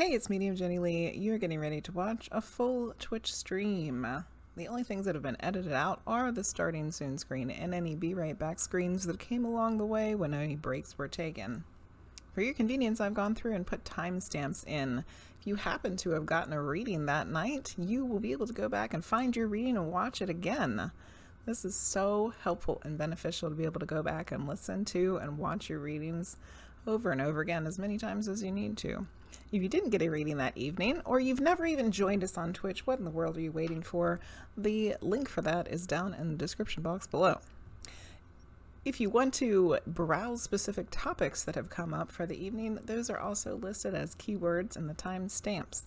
Hey, it's Medium Jenny Lee. You're getting ready to watch a full Twitch stream. The only things that have been edited out are the starting soon screen and any be right back screens that came along the way when any breaks were taken. For your convenience, I've gone through and put timestamps in. If you happen to have gotten a reading that night, you will be able to go back and find your reading and watch it again. This is so helpful and beneficial to be able to go back and listen to and watch your readings over and over again as many times as you need to. If you didn't get a reading that evening, or you've never even joined us on Twitch, what in the world are you waiting for? The link for that is down in the description box below. If you want to browse specific topics that have come up for the evening, those are also listed as keywords in the timestamps.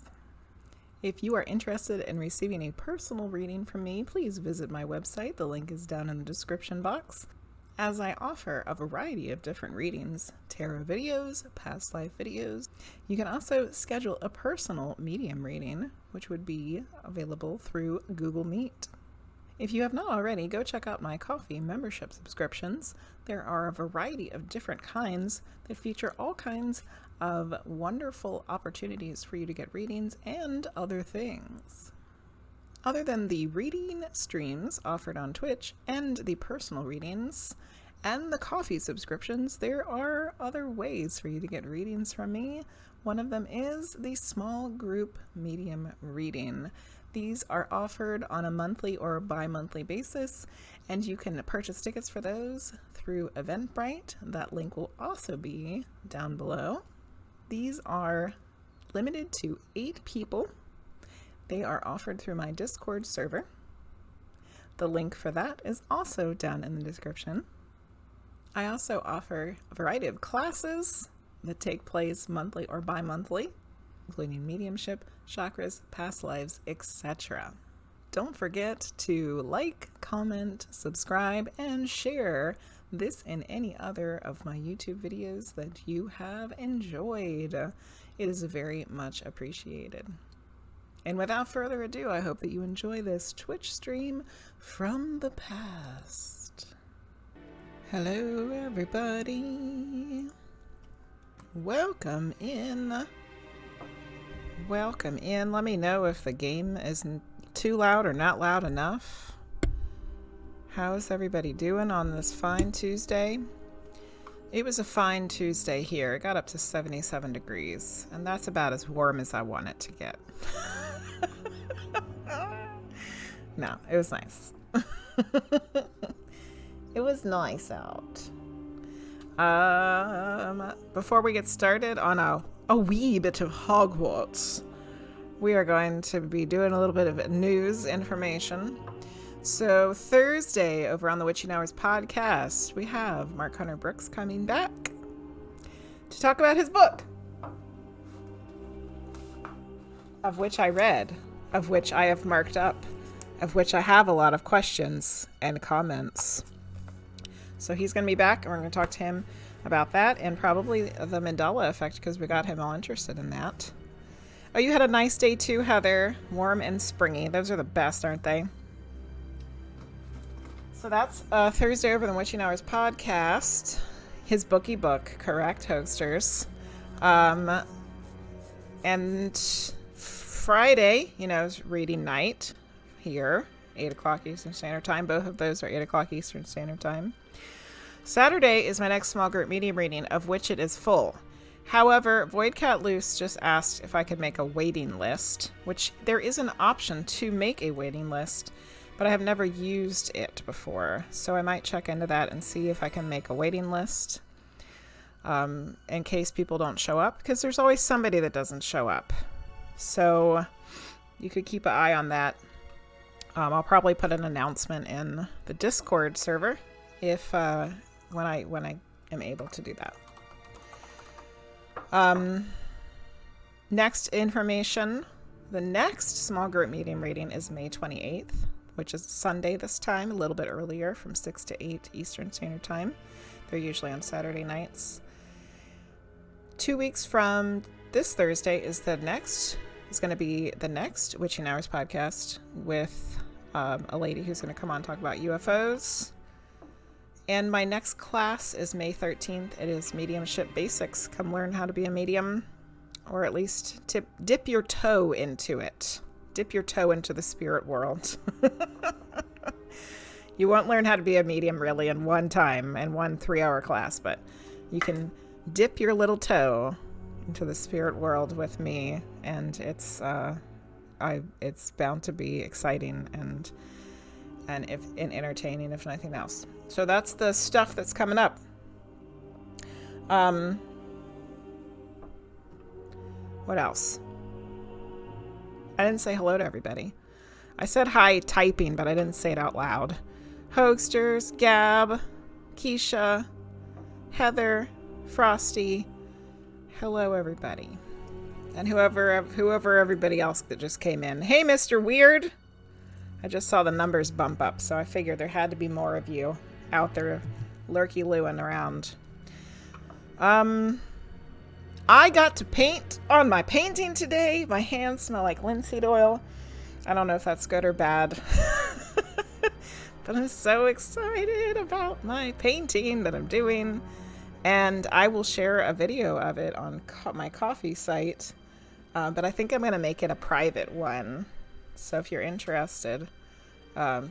If you are interested in receiving a personal reading from me, please visit my website. The link is down in the description box. As I offer a variety of different readings, tarot videos, past life videos, you can also schedule a personal medium reading, which would be available through Google Meet. If you have not already, go check out my coffee membership subscriptions. There are a variety of different kinds that feature all kinds of wonderful opportunities for you to get readings and other things. Other than the reading streams offered on Twitch and the personal readings and the coffee subscriptions, there are other ways for you to get readings from me. One of them is the small group medium reading. These are offered on a monthly or bi-monthly basis, and you can purchase tickets for those through Eventbrite. That link will also be down below. These are limited to 8 people. They are offered through my Discord server. The link for that is also down in the description. I also offer a variety of classes that take place monthly or bi-monthly, including mediumship, chakras, past lives, etc. Don't forget to like, comment, subscribe, and share this and any other of my YouTube videos that you have enjoyed. It is very much appreciated. And without further ado, I hope that you enjoy this Twitch stream from the past. Hello, everybody. Welcome in. Welcome in. Let me know if the game is too loud or not loud enough. How's everybody doing on this fine Tuesday? It was a fine Tuesday here. It got up to 77 degrees, and that's about as warm as I want it to get. No, it was nice. It was nice out. Before we get started on a wee bit of Hogwarts, we are going to be doing a little bit of news information. So Thursday over on the Witching Hours podcast, we have Mark Hunter Brooks coming back to talk about his book, of which I read, of which I have marked up, of which I have a lot of questions and comments. So he's going to be back, and we're going to talk to him about that and probably the Mandela effect, because we got him all interested in that. Oh, you had a nice day too, Heather. Warm and springy. Those are the best, aren't they? So that's Thursday over the Witching Hours podcast. His bookie book, correct, hosters. And Friday, is reading night here, 8 o'clock Eastern Standard Time. Both of those are 8 o'clock Eastern Standard Time. Saturday is my next small group medium reading, of which it is full. However, VoidCatLuce just asked if I could make a waiting list, which there is an option to make a waiting list, but I have never used it before. So I might check into that and see if I can make a waiting list in case people don't show up, because there's always somebody that doesn't show up. So you could keep an eye on that. I'll probably put an announcement in the Discord server if when I am able to do that. Next information, the next small group medium reading is May 28th, which is Sunday this time, a little bit earlier, from 6 to 8 Eastern Standard Time. They're usually on Saturday nights. 2 weeks from this Thursday is going to be the next Witching Hours podcast with a lady who's going to come on and talk about UFOs. And my next class is May 13th. It is Mediumship Basics. Come learn how to be a medium. Or at least dip your toe into it. Dip your toe into the spirit world. You won't learn how to be a medium really in one time, in one 3-hour class, but you can dip your little toe into the spirit world with me, and it's bound to be exciting and entertaining, if nothing else. So that's the stuff that's coming up. What else? I didn't say hello to everybody. I said hi typing, but I didn't say it out loud. Hogsters, Gab, Keisha, Heather, Frosty. Hello, everybody. And whoever everybody else that just came in. Hey, Mr. Weird. I just saw the numbers bump up, so I figured there had to be more of you out there lurky-looing around. I got to paint on my painting today. My hands smell like linseed oil. I don't know if that's good or bad. But I'm so excited about my painting that I'm doing. And I will share a video of it on my coffee site. But I think I'm going to make it a private one. So if you're interested,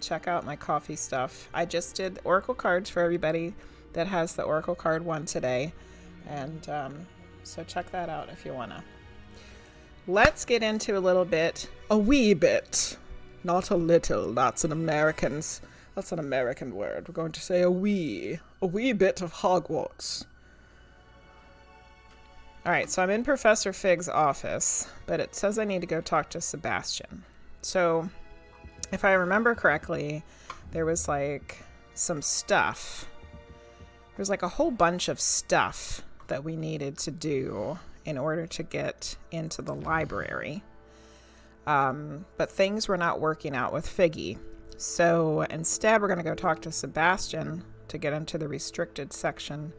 check out my coffee stuff. I just did Oracle cards for everybody that has the Oracle card one today. And so check that out if you want to. Let's get into a wee bit, not a little. That's an American word. We're going to say a wee bit of Hogwarts. All right, so I'm in Professor Fig's office, but it says I need to go talk to Sebastian. So if I remember correctly, there was like some stuff. There's like a whole bunch of stuff that we needed to do in order to get into the library. But things were not working out with Figgy. So instead, we're going to go talk to Sebastian to get into the restricted section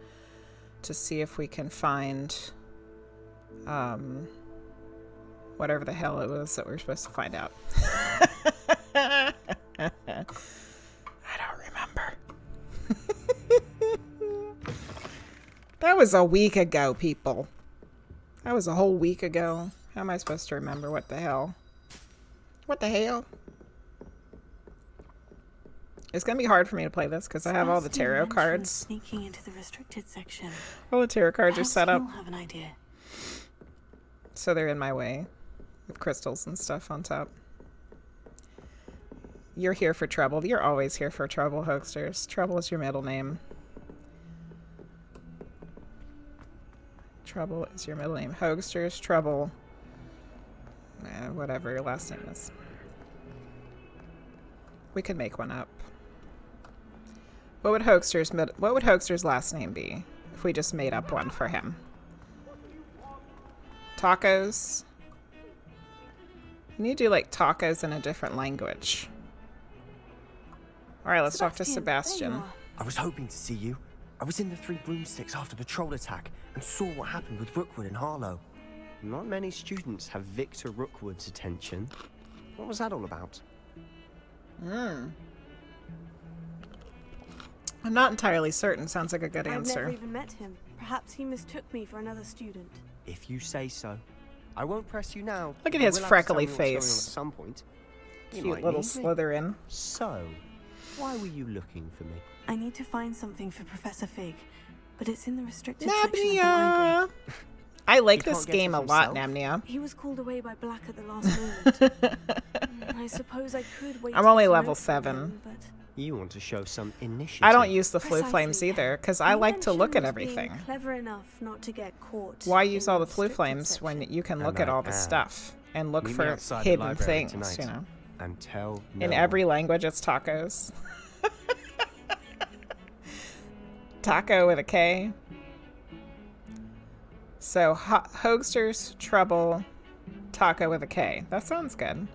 to see if we can find whatever the hell it was that we were supposed to find out. I don't remember. That was a week ago, people. That was a whole week ago. How am I supposed to remember what the hell? What the hell? It's going to be hard for me to play this because I have all the tarot cards. Sneaking into the restricted section. All the tarot cards are set up. You'll have an idea. So they're in my way with crystals and stuff on top. You're here for trouble. You're always here for trouble, Hoaxsters. Trouble is your middle name. Trouble is your middle name. Hoaxsters, Trouble. Whatever your last name is. We could make one up. What would Hoaxster's last name be if we just made up one for him? Tacos. You need to do like tacos in a different language. All right, let's talk to Sebastian. I was hoping to see you. I was in the Three Broomsticks after patrol attack and saw what happened with Rookwood and Harlow. Not many students have Victor Rookwood's attention. What was that all about? I'm not entirely certain. Sounds like a good answer. I've never even met him. Perhaps he mistook me for another student. If you say so. I won't press you now. Look at his freckly face. Going on at some point. Cute little Slytherin. So, why were you looking for me? I need to find something for Professor Fig, but it's in the restricted section of the library. I like this game a lot, Namnia. He was called away by Black at the last moment. I suppose I could wait. I'm only level 7. But you want to show some initiative. I don't use the Flue Flames either, because I like to look at everything. Clever enough not to get caught. Why use all the Flue Flames when you can look at all the stuff and look for hidden things, you know? And tell in every language, it's tacos. Taco with a K. So, Hoaxsters, Trouble, Taco with a K. That sounds good.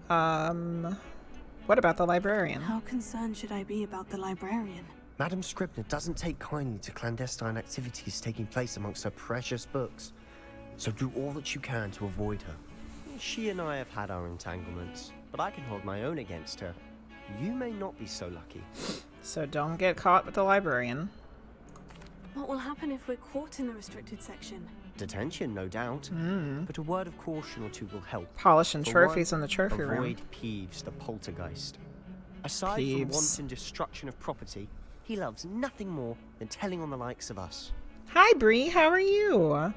What about the librarian? How concerned should I be about the librarian? Madam Scribner doesn't take kindly to clandestine activities taking place amongst her precious books. So do all that you can to avoid her. She and I have had our entanglements, but I can hold my own against her. You may not be so lucky. So don't get caught with the librarian. What will happen if we're caught in the restricted section? Detention, no doubt. But a word of caution or two will help. Polishing For trophies one, in the trophy room. avoid Peeves, the poltergeist. Aside from Peeves. wanton destruction of property, he loves nothing more than telling on the likes of us. Hi, Bree. How are you?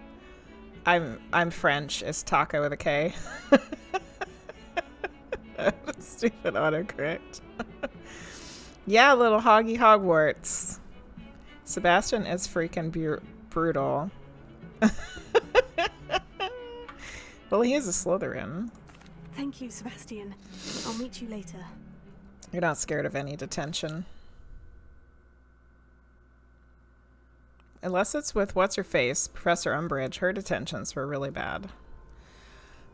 I'm French. It's Taco with a K. Stupid autocorrect. Yeah, little Hoggy Hogwarts. Sebastian is freaking brutal. Well, he is a Slytherin. Thank you, Sebastian. I'll meet you later. You're not scared of any detention. Unless it's with what's-her-face, Professor Umbridge. Her detentions were really bad.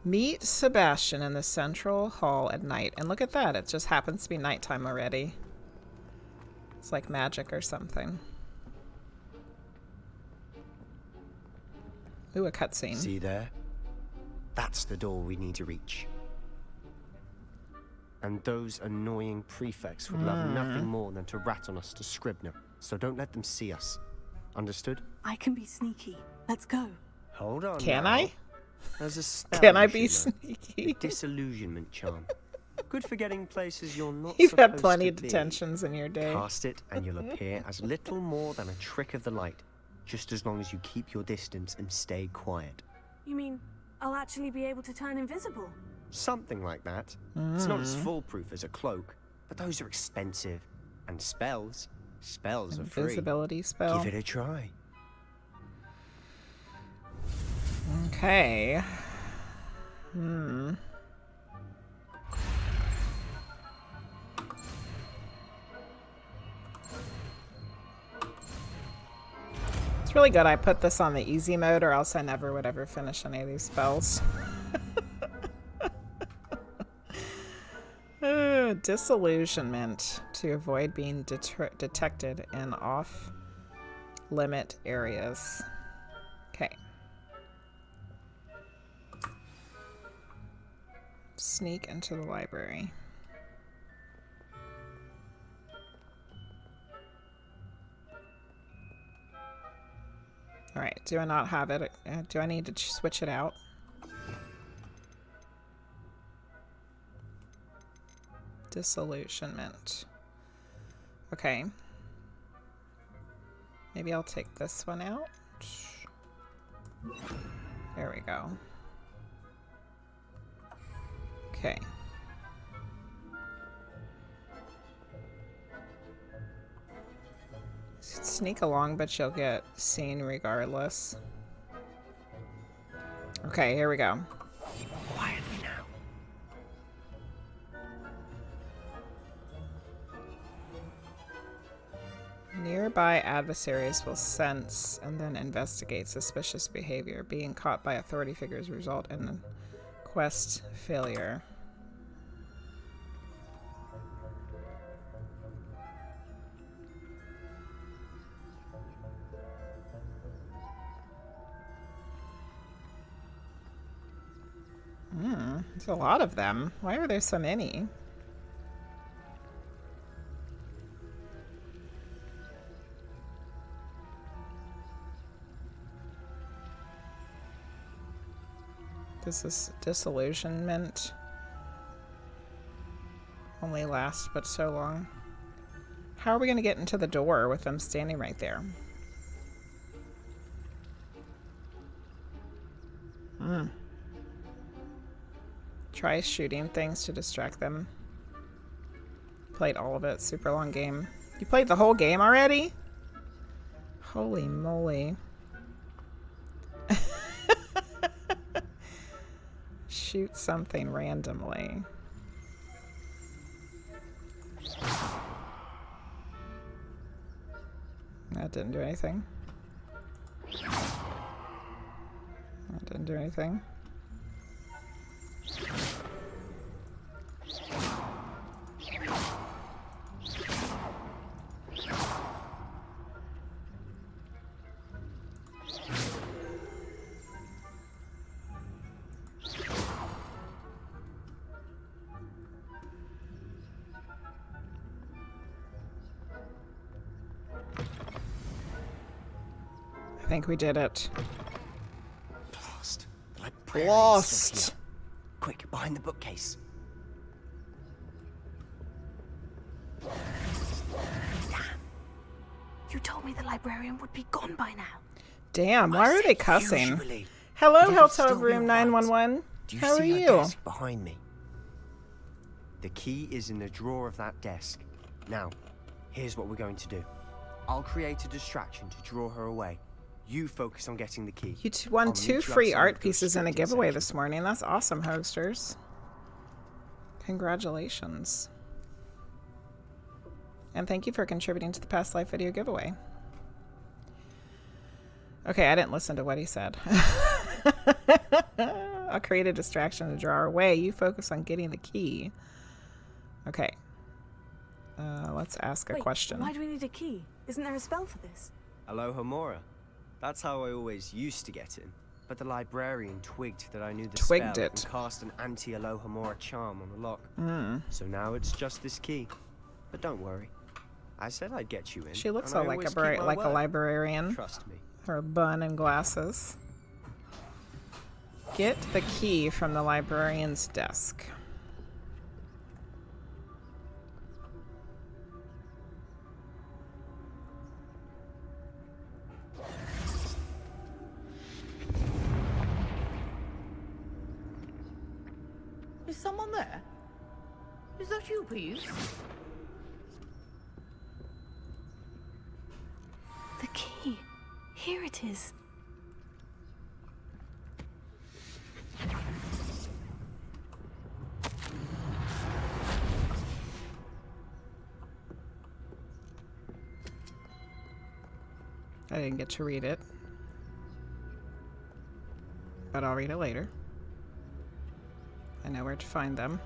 Meet Sebastian in the central hall at night. And look at that. It just happens to be nighttime already. It's like magic or something. Ooh, a cutscene. See there? That's the door we need to reach. And those annoying prefects would love nothing more than to rat on us to Scribner. So don't let them see us. Understood? I can be sneaky. Let's go. Hold on. Can now. I? There's a spell Can I you be should know. sneaky? Disillusionment charm. Good for getting places you're not You've had supposed plenty to of be. detentions in your day. Cast it and you'll appear as little more than a trick of the light, just as long as you keep your distance and stay quiet. You mean I'll actually be able to turn invisible? Something like that. It's not as foolproof as a cloak, but those are expensive. And spells are free. Invisibility spell. Give it a try. Okay. It's really good I put this on the easy mode, or else I never would ever finish any of these spells. Disillusionment to avoid being detected in off-limit areas. Okay. Sneak into the library. Alright, do I not have it? Do I need to switch it out? Disillusionment. Okay. Maybe I'll take this one out. There we go. Okay. Sneak along, but you'll get seen regardless. Okay, here we go. Quietly now. Nearby adversaries will sense and then investigate suspicious behavior. Being caught by authority figures result in a quest failure. There's a lot of them. Why are there so many? This is disillusionment. Only lasts but so long. How are we going to get into the door with them standing right there? Try shooting things to distract them. Played all of it. Super long game. You played the whole game already? Holy moly. Shoot something randomly. That didn't do anything. That didn't do anything. I think we did it. Blast. The librarian's Lost. still here. Quick, behind the bookcase. You told me the librarian would be gone by now. Damn, why are they said cussing? usually. Hello, It'll Hotel still be Room alright. 911. Do you How are see her you? desk behind me? The key is in the drawer of that desk. Now, here's what we're going to do. I'll create a distraction to draw her away. You focus on getting the key. You won I'll 2 meet you free outside art the pieces in a restricted giveaway section. this morning. That's awesome, hosters. Congratulations. And thank you for contributing to the past life video giveaway. Okay, I didn't listen to what he said. I'll create a distraction to draw her away. You focus on getting the key. Okay. Let's ask a Wait, question. why do we need a key? Isn't there a spell for this? Aloha Mora. That's how I always used to get in. But the librarian twigged that I knew the Twigged spell it. and cast an anti-Aloha Mora charm on the lock. So now it's just this key. But don't worry. I said I'd get you in. She looks and I all like always a keep my like a word. librarian. Trust me. Her bun and glasses. Get the key from the librarian's desk. Is someone there? Is that you, please? The key. Here it is. I didn't get to read it, but I'll read it later. I know where to find them.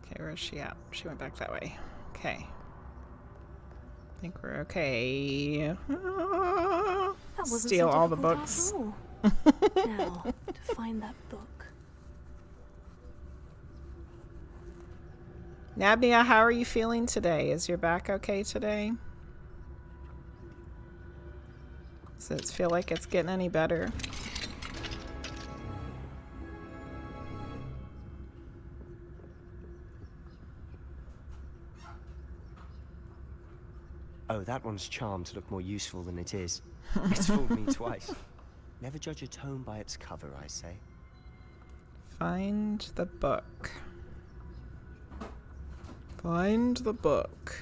Okay, where is she at? She went back that way. Okay. I think we're okay. That wasn't Steal so all the difficult books. after all. Now, to find that book. Nabnia, how are you feeling today? Is your back okay today? Does it feel like it's getting any better? Oh, that one's charmed to look more useful than it is. It's fooled me twice. Never judge a tome by its cover, I say. Find the book. Find the book.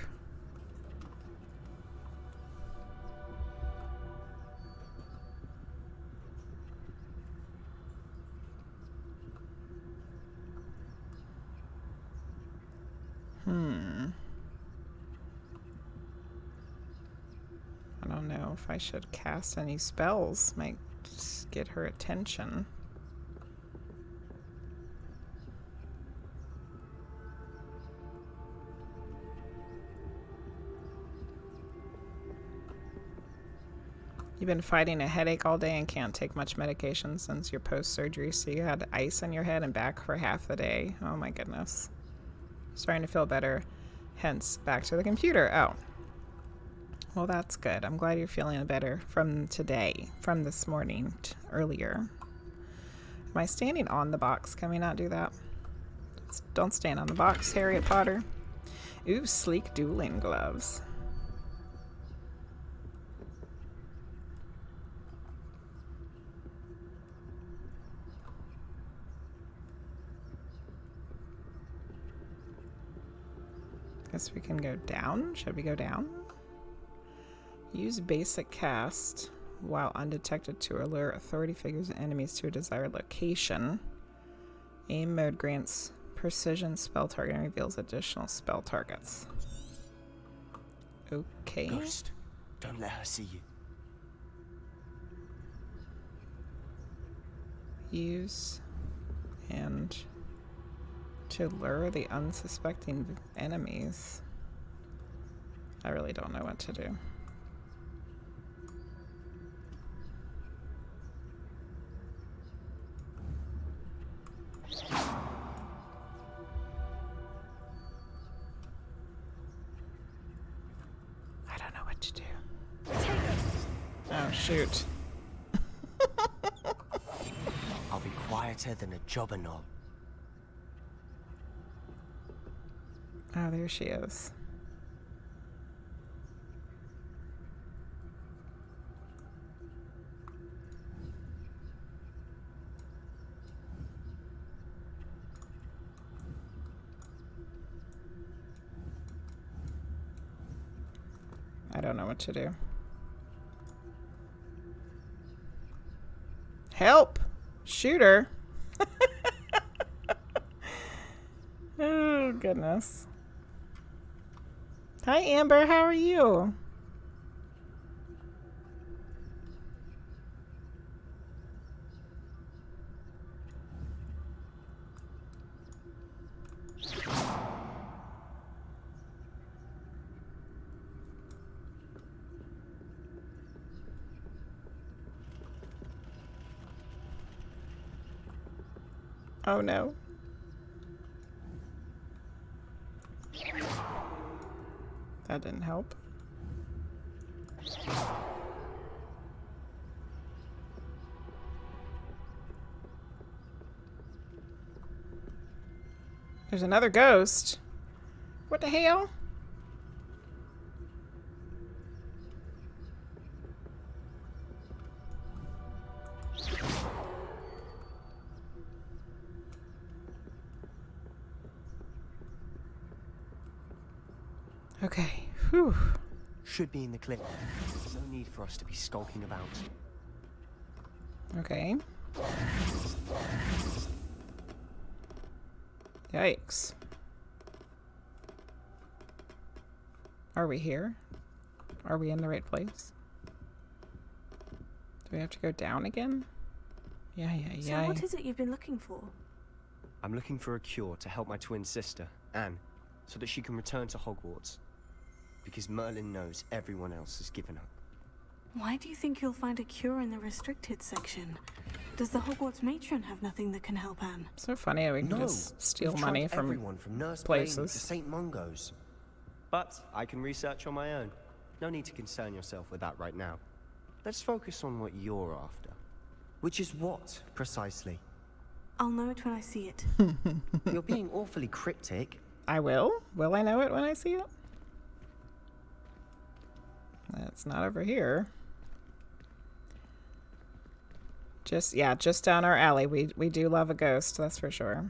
I don't know if I should cast any spells. Might just get her attention. You've been fighting a headache all day and can't take much medication since your post-surgery, so you had ice on your head and back for half the day. Oh my goodness. Starting to feel better, hence back to the computer. Oh. Well, that's good. I'm glad you're feeling better from today, from this morning earlier. Am I standing on the box? Can we not do that? Don't stand on the box, Harriet Potter. Ooh, sleek dueling gloves. Guess we can go down. Should we go down? Use basic cast while undetected to alure authority figures and enemies to a desired location. Aim mode grants precision spell target and reveals additional spell targets. Okay. Ghost, don't let her see you. Use and to lure the unsuspecting enemies. I really don't know what to do. shoot. I'll be quieter than a jobberknoll. Oh, there she is. I don't know what to do. Help! Shooter! Oh, goodness. Hi, Amber. How are you? Oh, no. That didn't help. There's another ghost. What the hell? Okay. Whew. Should be in the clip. There's no need for us to be skulking about. Okay. Yikes. Are we here? Are we in the right place? Do we have to go down again? Yeah. So what is it you've been looking for? I'm looking for a cure to help my twin sister, Anne, so that she can return to Hogwarts. Because Merlin knows everyone else has given up. Why do you think you'll find a cure in the restricted section? Does the Hogwarts matron have nothing that can help Anne? So funny how we can just steal We've money tried everyone from Nurse places. Blaine to St. Mungo's. But I can research on my own. No need to concern yourself with that right now. Let's focus on what you're after. Which is what, precisely? I'll know it when I see it. You're being awfully cryptic. I will? Will I know it when I see it? That's not over here. Just down our alley. We do love a ghost, that's for sure.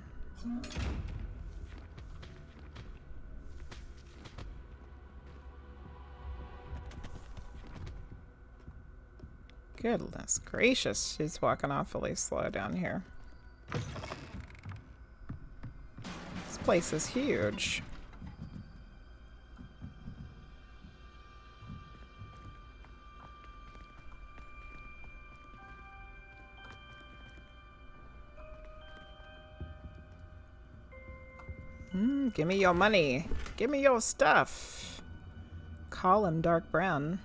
Goodness gracious, she's walking awfully slow down here. This place is huge. Give me your money. Give me your stuff. Call him dark brown.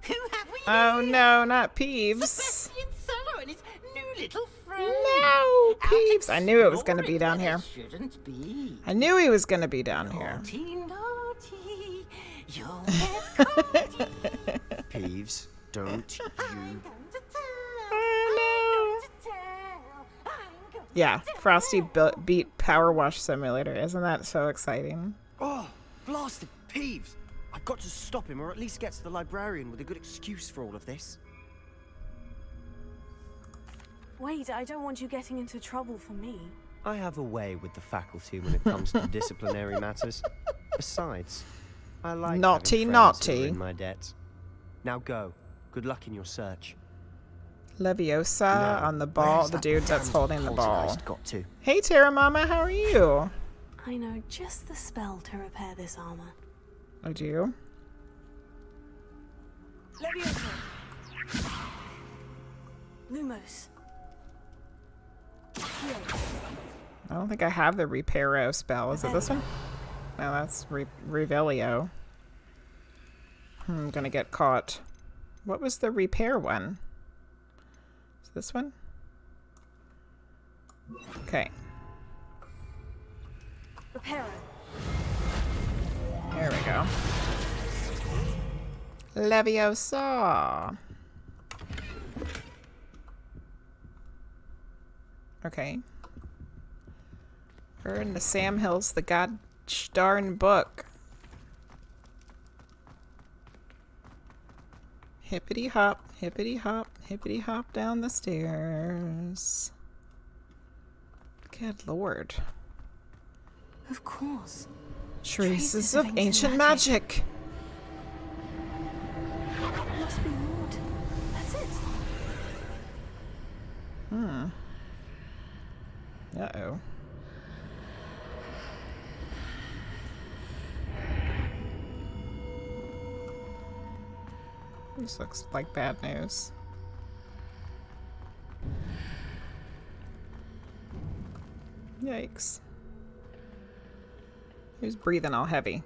Who have we Oh here? no, not Peeves. Sebastian Cello and his new little friend. No, Out Peeves. I knew it was going to be exploring down where here. they shouldn't be. I knew he was going to be down here. Naughty, naughty. You'll get caught. Peeves, don't you... I'm going to tell. Oh, I'm going to tell. I'm going Yeah, to Frosty tell. beat Power Wash Simulator. Isn't that so exciting? Oh, blasted Peeves! I've got to stop him, or at least get to the librarian with a good excuse for all of this. Wait, I don't want you getting into trouble for me. I have a way with the faculty when it comes to disciplinary matters. Besides, I like Naughty, having friends who are naughty. in my debt. Now go. Good luck in your search. Leviosa Now, on the ball. where's The that dude that's damned holding the ball. poltergeist got to? Hey, Terra Mama, how are you? I know just the spell to repair this armor. I do. Leviosa! Lumos! Here. I don't think I have the Reparo spell. Is it this one? No, that's Revelio. I'm gonna get caught. What was the repair one? Is this one? Okay. Reparo. There we go. Leviosa. Okay. We're in the Sam Hills, the god darn book. Hippity hop, hippity hop, hippity hop down the stairs. Good lord. Of course. Traces of ancient magic. Must be Lord. That's it. Uh-oh. This looks like bad news. Yikes. Who's breathing all heavy?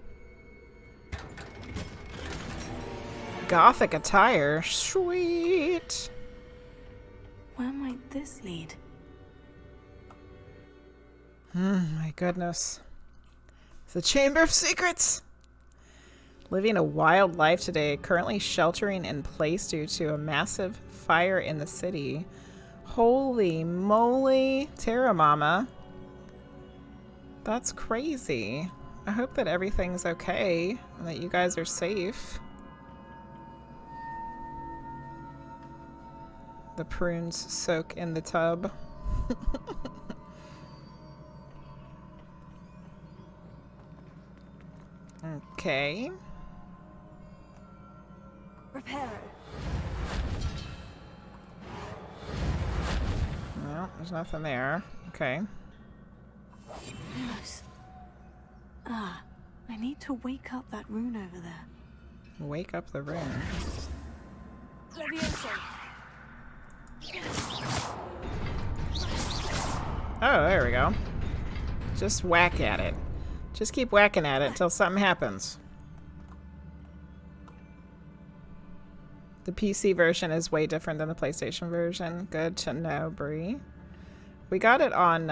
Gothic attire. Sweet. Where might this lead? My goodness. The Chamber of Secrets! Living a wild life today, currently sheltering in place due to a massive fire in the city. Holy moly, Terra Mama. That's crazy. I hope that everything's okay and that you guys are safe. The prunes soak in the tub. Okay. Reparo. No, there's nothing there. Okay. Close. Ah, I need to wake up that rune over there. Wake up the room. Leviosa. Oh, there we go. Just whack at it. Just keep whacking at it until something happens. The PC version is way different than the PlayStation version. Good to know, Bree. We got it on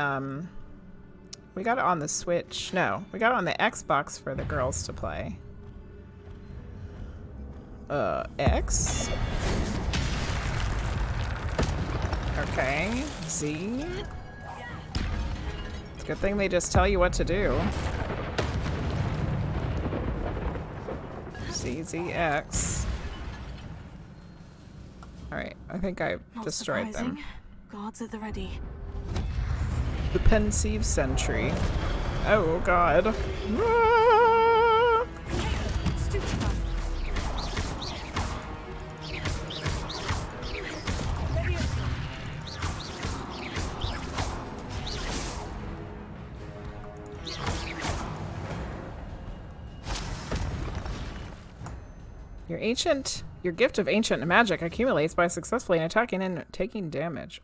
the Switch. No, we got it on the Xbox for the girls to play. X. Okay, Z. It's a good thing they just tell you what to do. ZZX. Alright, I think I Not destroyed them. surprising. Guards at the ready. The pensive sentry. Oh god. Ah! Stupid one. Your gift of ancient magic accumulates by successfully attacking and taking damage.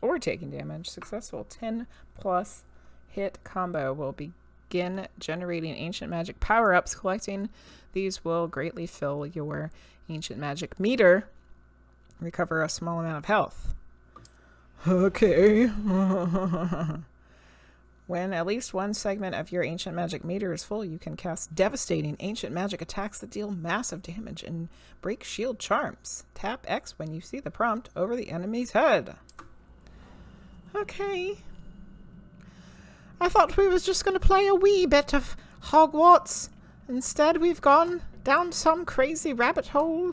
Successful 10 plus hit combo will begin generating ancient magic power-ups. Collecting these will greatly fill your ancient magic meter. Recover a small amount of health. Okay. When at least one segment of your ancient magic meter is full, you can cast devastating ancient magic attacks that deal massive damage and break shield charms. Tap X when you see the prompt over the enemy's head. Okay. I thought we was just going to play a wee bit of Hogwarts. Instead, we've gone down some crazy rabbit hole,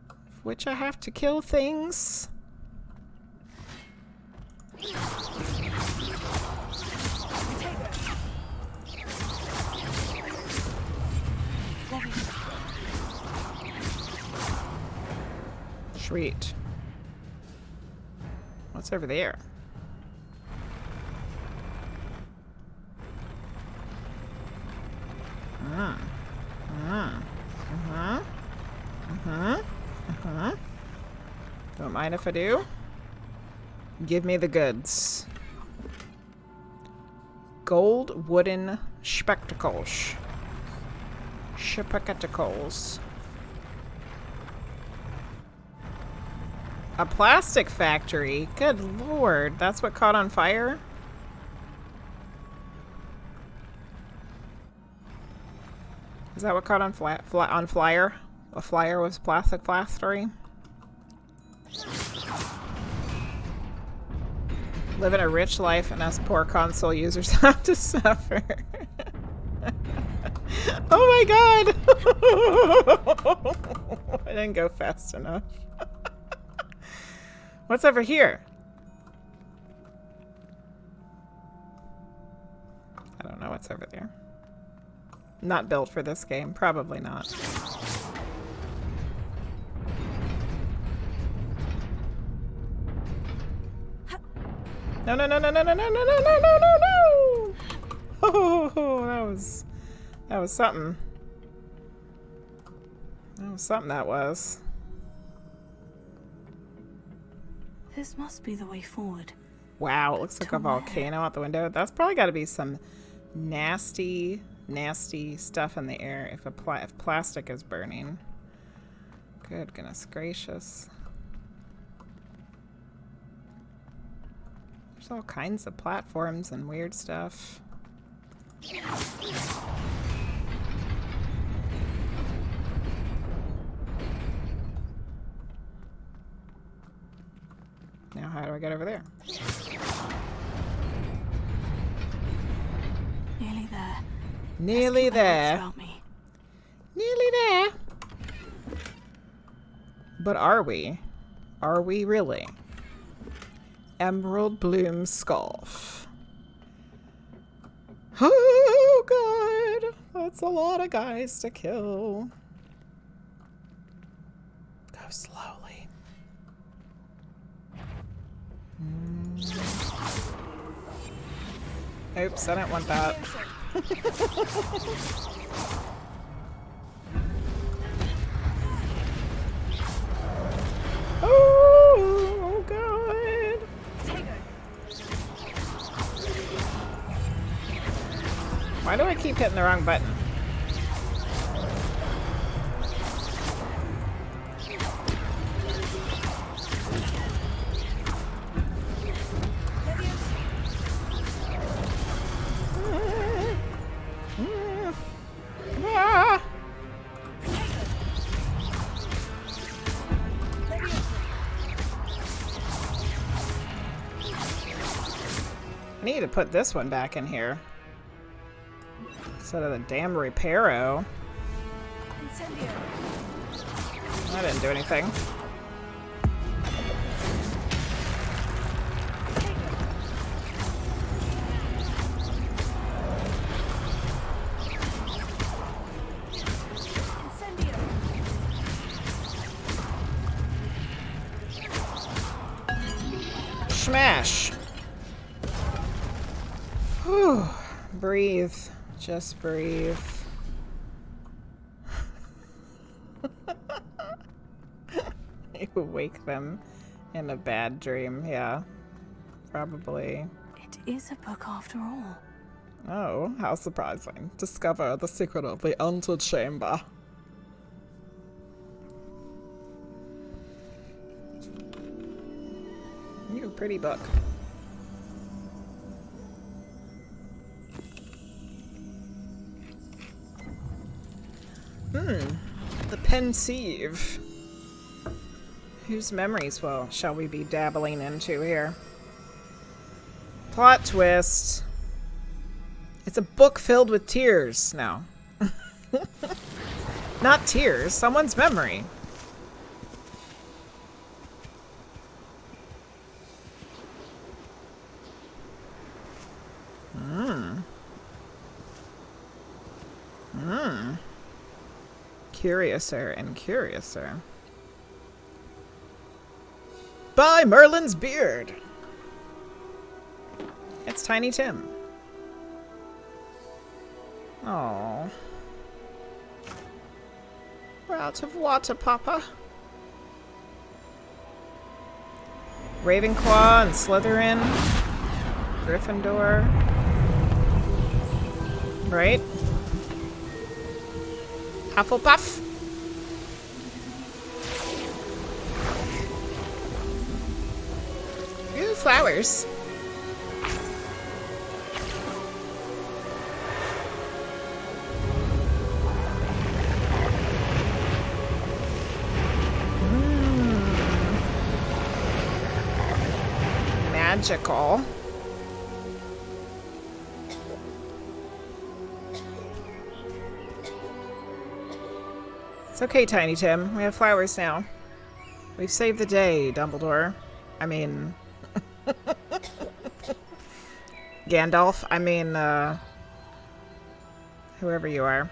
of which I have to kill things. Sweet. What's over there? Don't mind if I do. Give me the goods. Gold wooden spectacles. Spectacles. A plastic factory? Good lord. That's what caught on fire? Is that what caught on on A flyer with plastic plastery. Living a rich life and us poor console users have to suffer. Oh my god! I didn't go fast enough. What's over here? I don't know what's over there. Not built for this game. Probably not. No, no, no, no, no, no, no, no, no, no, no, no, no! Oh, that was something. That was something, that was. This must be the way forward. Wow, it looks like a volcano out the window. That's probably got to be some nasty, nasty stuff in the air if plastic is burning. Good goodness gracious. There's all kinds of platforms and weird stuff. Now how do I get over there? Nearly there. Nearly there. About me. Nearly there. But are we? Are we really? Emerald Bloom Scarf. Oh god. That's a lot of guys to kill. Go slowly. Oops, I didn't want that. Oh god. Why do I keep hitting the wrong button? I need to put this one back in here instead of the damn Reparo. That didn't do anything. Smash. Whew. Breathe. Just breathe. You wake them in a bad dream. Yeah. Probably. It is a book after all. Oh, how surprising. Discover the secret of the antechamber. Ooh, pretty book. The pensieve. Whose memories shall we be dabbling into here? Plot twist. It's a book filled with tears. No. Not tears, someone's memory. Curiouser and curiouser. By Merlin's beard. It's Tiny Tim. Oh. We're out of water, Papa. Ravenclaw and Slytherin. Gryffindor. Right? Hufflepuff. Ooh, flowers. magical. It's okay, Tiny Tim. We have flowers now. We've saved the day, Dumbledore. I mean... Gandalf. I mean, whoever you are.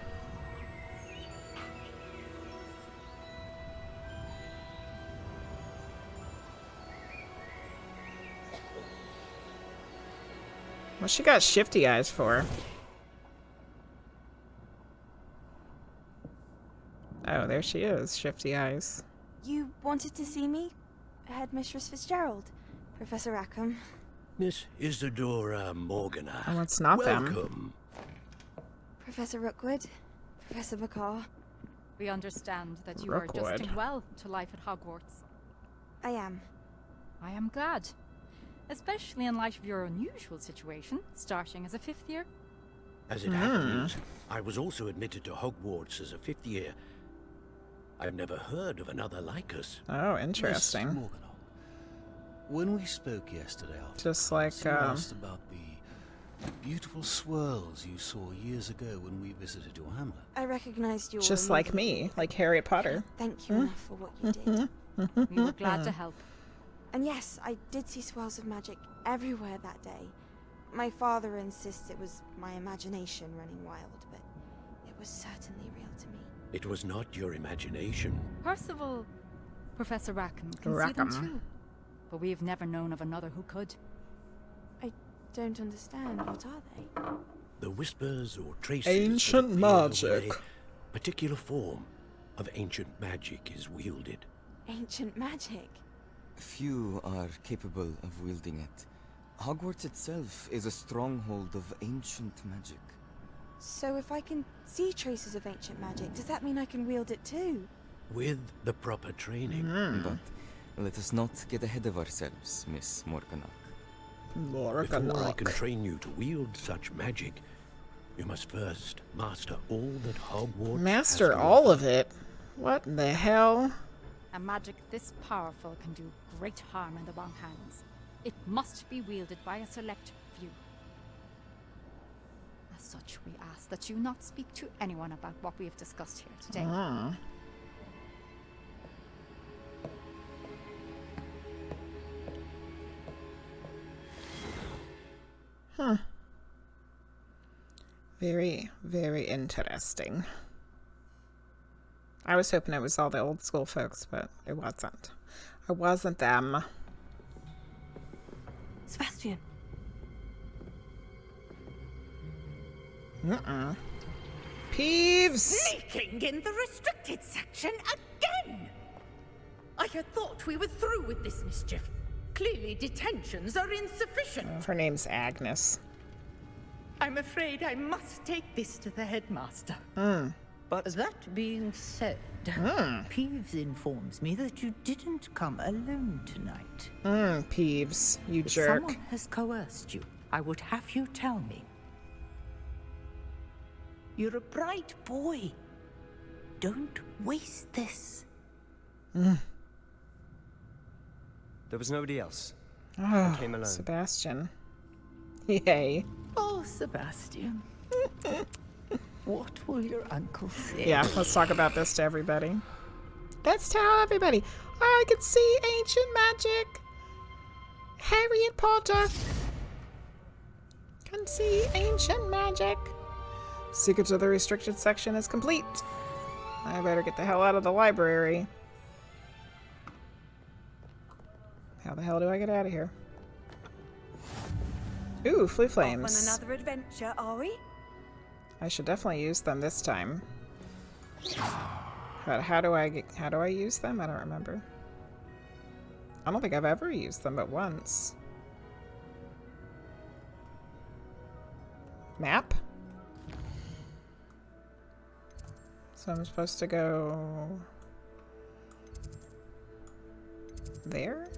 What's she got shifty eyes for? Oh, there she is, shifty eyes. You wanted to see me? Headmistress Fitzgerald, Professor Rackham. Miss Isadora Morgana. Oh, it's not them. Welcome. Professor Rookwood, Professor McCaw. We understand that you are adjusting well to life at Hogwarts. I am. I am glad. Especially in light of your unusual situation, starting as a 5th year. As it happens, I was also admitted to Hogwarts as a 5th year. I've never heard of another like us. Oh, interesting. Miss Morgana, when we spoke yesterday afternoon, Just like, you asked about the beautiful swirls you saw years ago when we visited your hamlet. I recognized your... just like me, like Harry Potter. Thank you enough for what you did. We were glad to help. And yes, I did see swirls of magic everywhere that day. My father insists it was my imagination running wild, but it was certainly real to me. It was not your imagination. Percival, Professor Rackham can see them too. But we've never known of another who could. I don't understand. What are they? The whispers or traces Ancient that appear magic. when a particular form of ancient magic is wielded. Ancient magic? Few are capable of wielding it. Hogwarts itself is a stronghold of ancient magic. So if I can see traces of ancient magic, does that mean I can wield it too? With the proper training. But let us not get ahead of ourselves, Miss Morgana. Before I can train you to wield such magic, you must first master all that Hogwarts Master has to all offer. of it? What in the hell? A magic this powerful can do great harm in the wrong hands. It must be wielded by a select few. As such, we ask that you not speak to anyone about what we have discussed here today. Huh. Very, very interesting. I was hoping it was all the old school folks, but it wasn't. It wasn't them. Sebastian. Peeves! Sneaking in the restricted section again! I had thought we were through with this mischief. Clearly detentions are insufficient. Oh, her name's Agnes. I'm afraid I must take this to the headmaster. But that being said, Peeves informs me that you didn't come alone tonight. Peeves, you If jerk. someone has coerced you, I would have you tell me. You're a bright boy. Don't waste this. There was nobody else. I came alone. Sebastian. Yay. Oh, Sebastian. What will your uncle say? Yeah, let's talk about this to everybody. Let's tell everybody. I can see ancient magic. Harriet Potter can see ancient magic. Secret to the restricted section is complete. I better get the hell out of the library. How the hell do I get out of here? Ooh, flue flames. Off on another adventure, are we? I should definitely use them this time. But how do I use them? I don't remember. I don't think I've ever used them but once. Map? So I'm supposed to go there?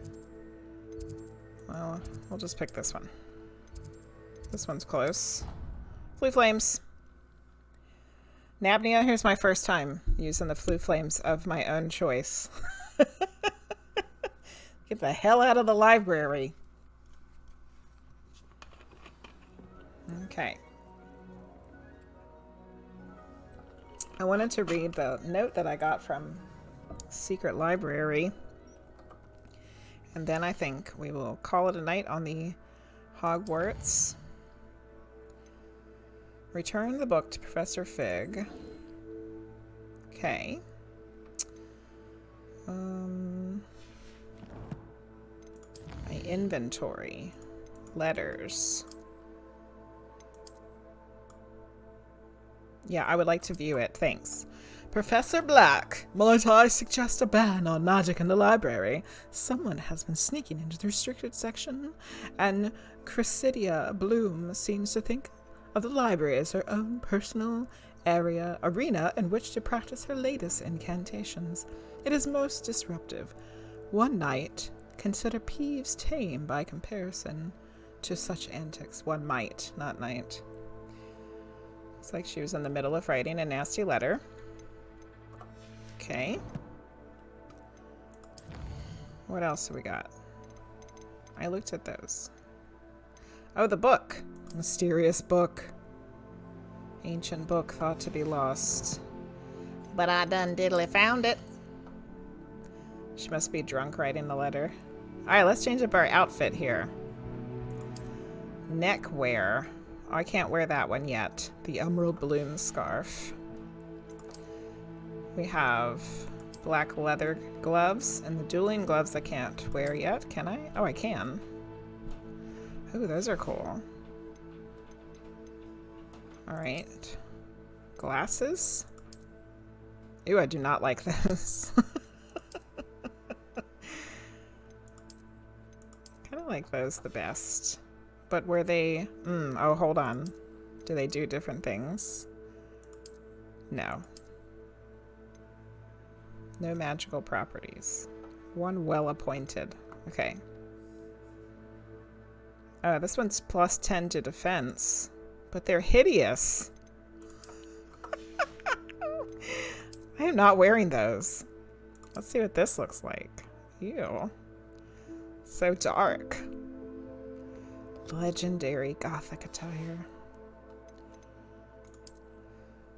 Well, we'll just pick this one. This one's close. Flue flames. Nabnia, here's my first time using the flue flames of my own choice. Get the hell out of the library. Okay. I wanted to read the note that I got from Secret Library. And then I think we will call it a night on the Hogwarts. Return the book to Professor Fig. Okay. My inventory. Letters. Yeah, I would like to view it. Thanks. Professor Black, might I suggest a ban on magic in the library? Someone has been sneaking into the restricted section, and Cressidia Bloom seems to think of the library as her own personal arena in which to practice her latest incantations. It is most disruptive. One night, consider Peeves tame by comparison to such antics. One might, not night. Looks like she was in the middle of writing a nasty letter. Okay. What else have we got? I looked at those. Oh, the book. Mysterious book. Ancient book thought to be lost. But I done diddly found it. She must be drunk writing the letter. Alright, let's change up our outfit here. Neckwear. Oh, I can't wear that one yet. The emerald bloom scarf. We have black leather gloves and the dueling gloves I can't wear yet. Can I? Oh, I can. Ooh, those are cool. Alright. Glasses? Ooh, I do not like those. Kind of like those the best. But were they... oh, hold on. Do they do different things? No. No magical properties. One well-appointed. Okay. Oh, this one's plus 10 to defense. But they're hideous. I am not wearing those. Let's see what this looks like. Ew. So dark. Legendary gothic attire.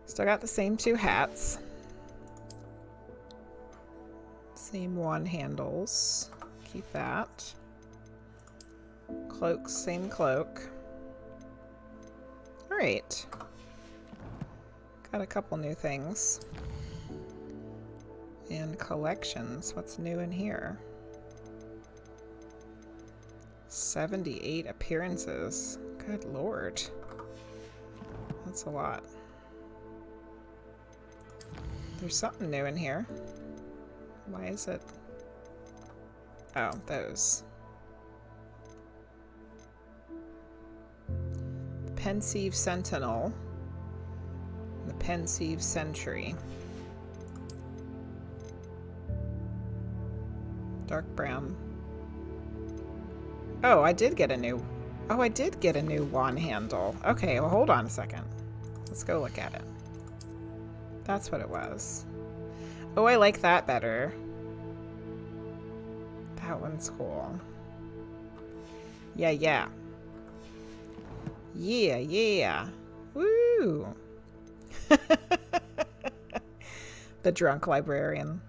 Still got the same two hats. Same one handles. Keep that. Cloak, same cloak. Alright. Got a couple new things. And collections. What's new in here? 78 appearances. Good lord. That's a lot. There's something new in here. Why is it? Oh, those. The Pensieve Sentinel. The Pensieve Sentry. Dark brown. Oh, I did get a new... Oh, I did get a new wand handle. Okay, well, hold on a second. Let's go look at it. That's what it was. Oh, I like that better. That one's cool. Yeah, yeah. Yeah, yeah. Woo! The drunk librarian.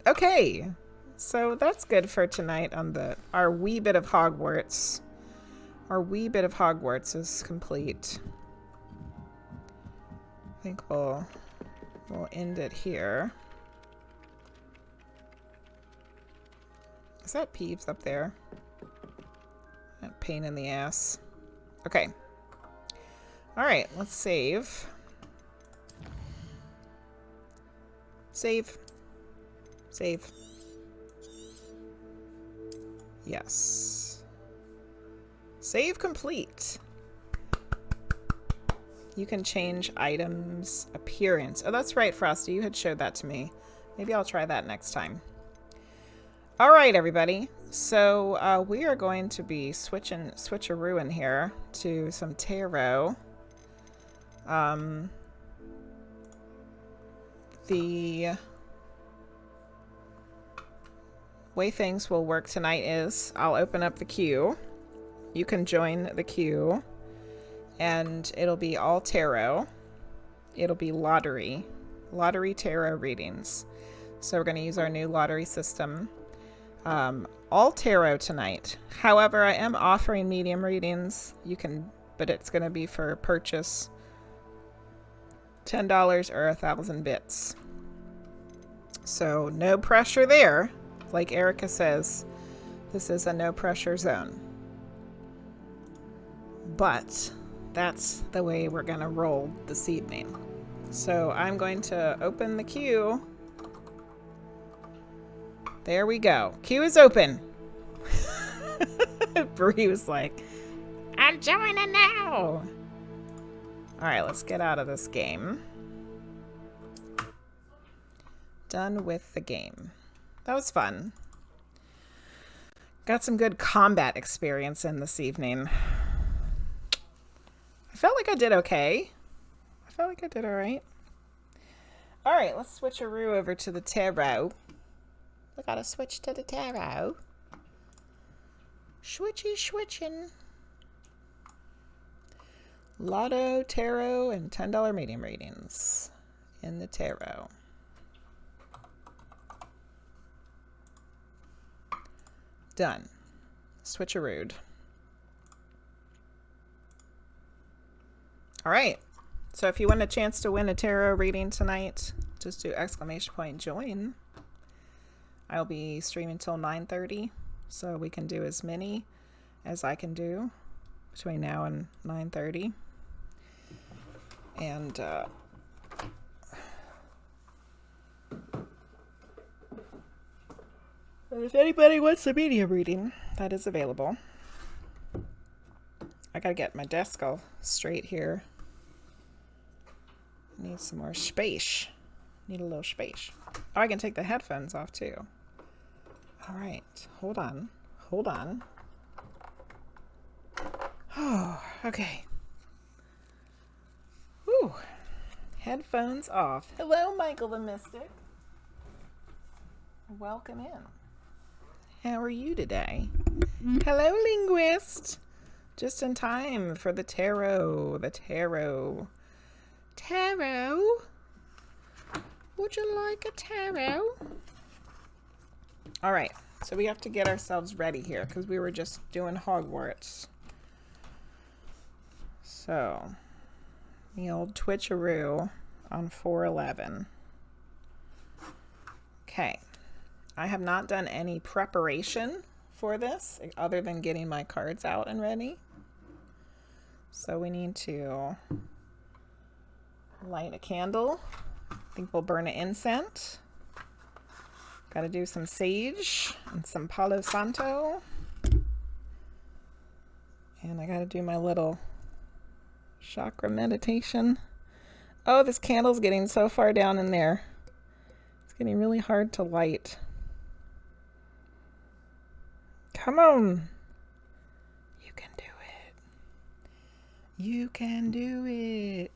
Okay. So that's good for tonight on our wee bit of Hogwarts. Our wee bit of Hogwarts is complete. I think we'll end it here. Is that Peeves up there? That pain in the ass. Okay. Alright, let's save. Save. Save. Yes. Save complete. You can change items' appearance. Oh, that's right, Frosty. You had showed that to me. Maybe I'll try that next time. All right, everybody. So we are going to be switcherooing here to some tarot. The way things will work tonight is I'll open up the queue. You can join the queue. And it'll be all tarot. It'll be lottery tarot readings. So we're going to use our new lottery system. All tarot tonight. However, I am offering medium readings. You can, but it's going to be for purchase $10 or 1,000 bits. So no pressure there. Like Erica says, this is a no pressure zone. But that's the way we're going to roll this evening. So I'm going to open the queue. There we go. Queue is open. Bree was like, I'm joining now. Alright, let's get out of this game. Done with the game. That was fun. Got some good combat experience in this evening. I felt like I did okay. I felt like I did alright. Alright, let's switcheroo over to the tarot. We gotta switch to the tarot. Switching. Lotto, tarot, and $10 medium readings in the tarot. Done. Switcherooed. Alright. So if you want a chance to win a tarot reading tonight, just do !join. I'll be streaming till 9:30, so we can do as many as I can do between now and 9:30. And if anybody wants a medium reading, that is available. I gotta get my desk all straight here. Need some more space. Need a little space. Oh, I can take the headphones off too. All right, hold on. Oh, okay. Whew. Headphones off. Hello, Michael the Mystic. Welcome in. How are you today? Hello, Linguizt. Just in time for the tarot. Tarot? Would you like a tarot? All right, so we have to get ourselves ready here because we were just doing Hogwarts. So, the old twitcheroo on 411. Okay, I have not done any preparation for this other than getting my cards out and ready. So we need to light a candle. I think we'll burn an incense. Got to do some sage and some Palo Santo. And I got to do my little chakra meditation. Oh, this candle's getting so far down in there. It's getting really hard to light. Come on. You can do it. You can do it.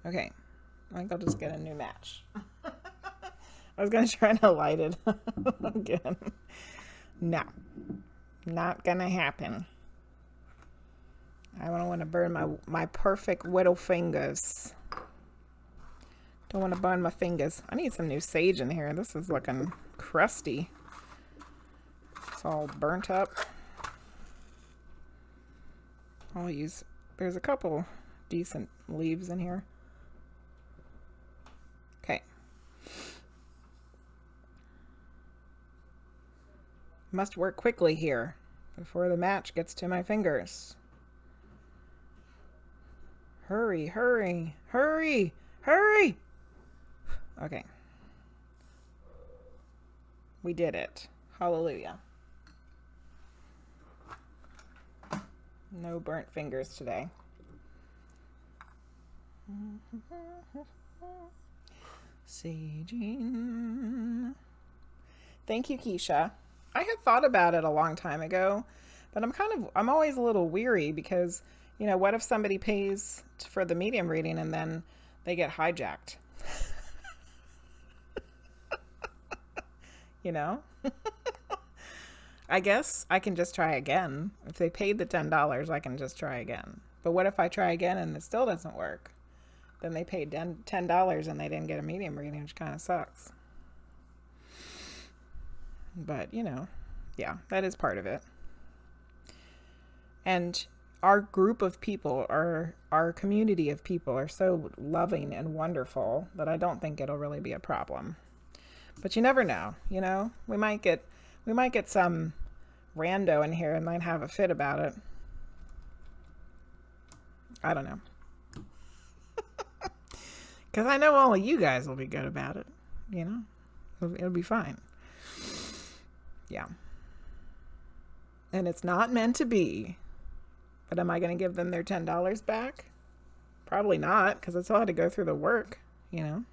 Okay. I think I'll just get a new match. I was going to try to light it again. No. Not going to happen. I don't want to burn my perfect whittle fingers. Don't want to burn my fingers. I need some new sage in here. This is looking crusty. It's all burnt up. I'll use... There's a couple decent leaves in here. Okay. Must work quickly here before the match gets to my fingers. Hurry, hurry, hurry, hurry! Okay. We did it. Hallelujah. No burnt fingers today. Saging. Thank you, Keisha. I had thought about it a long time ago, but I'm always a little weary because, you know, what if somebody pays for the medium reading and then they get hijacked? You know? I guess I can just try again. If they paid the $10, I can just try again. But what if I try again and it still doesn't work? Then they paid $10 and they didn't get a medium reading, which kind of sucks. But, you know, yeah, that is part of it. And our group of people, our community of people are so loving and wonderful that I don't think it'll really be a problem. But you never know, you know? We might get some rando in here and might have a fit about it. I don't know. Because I know all of you guys will be good about it, you know? It'll be fine. Yeah. And it's not meant to be. But am I going to give them their $10 back? Probably not, because I still had to go through the work, you know?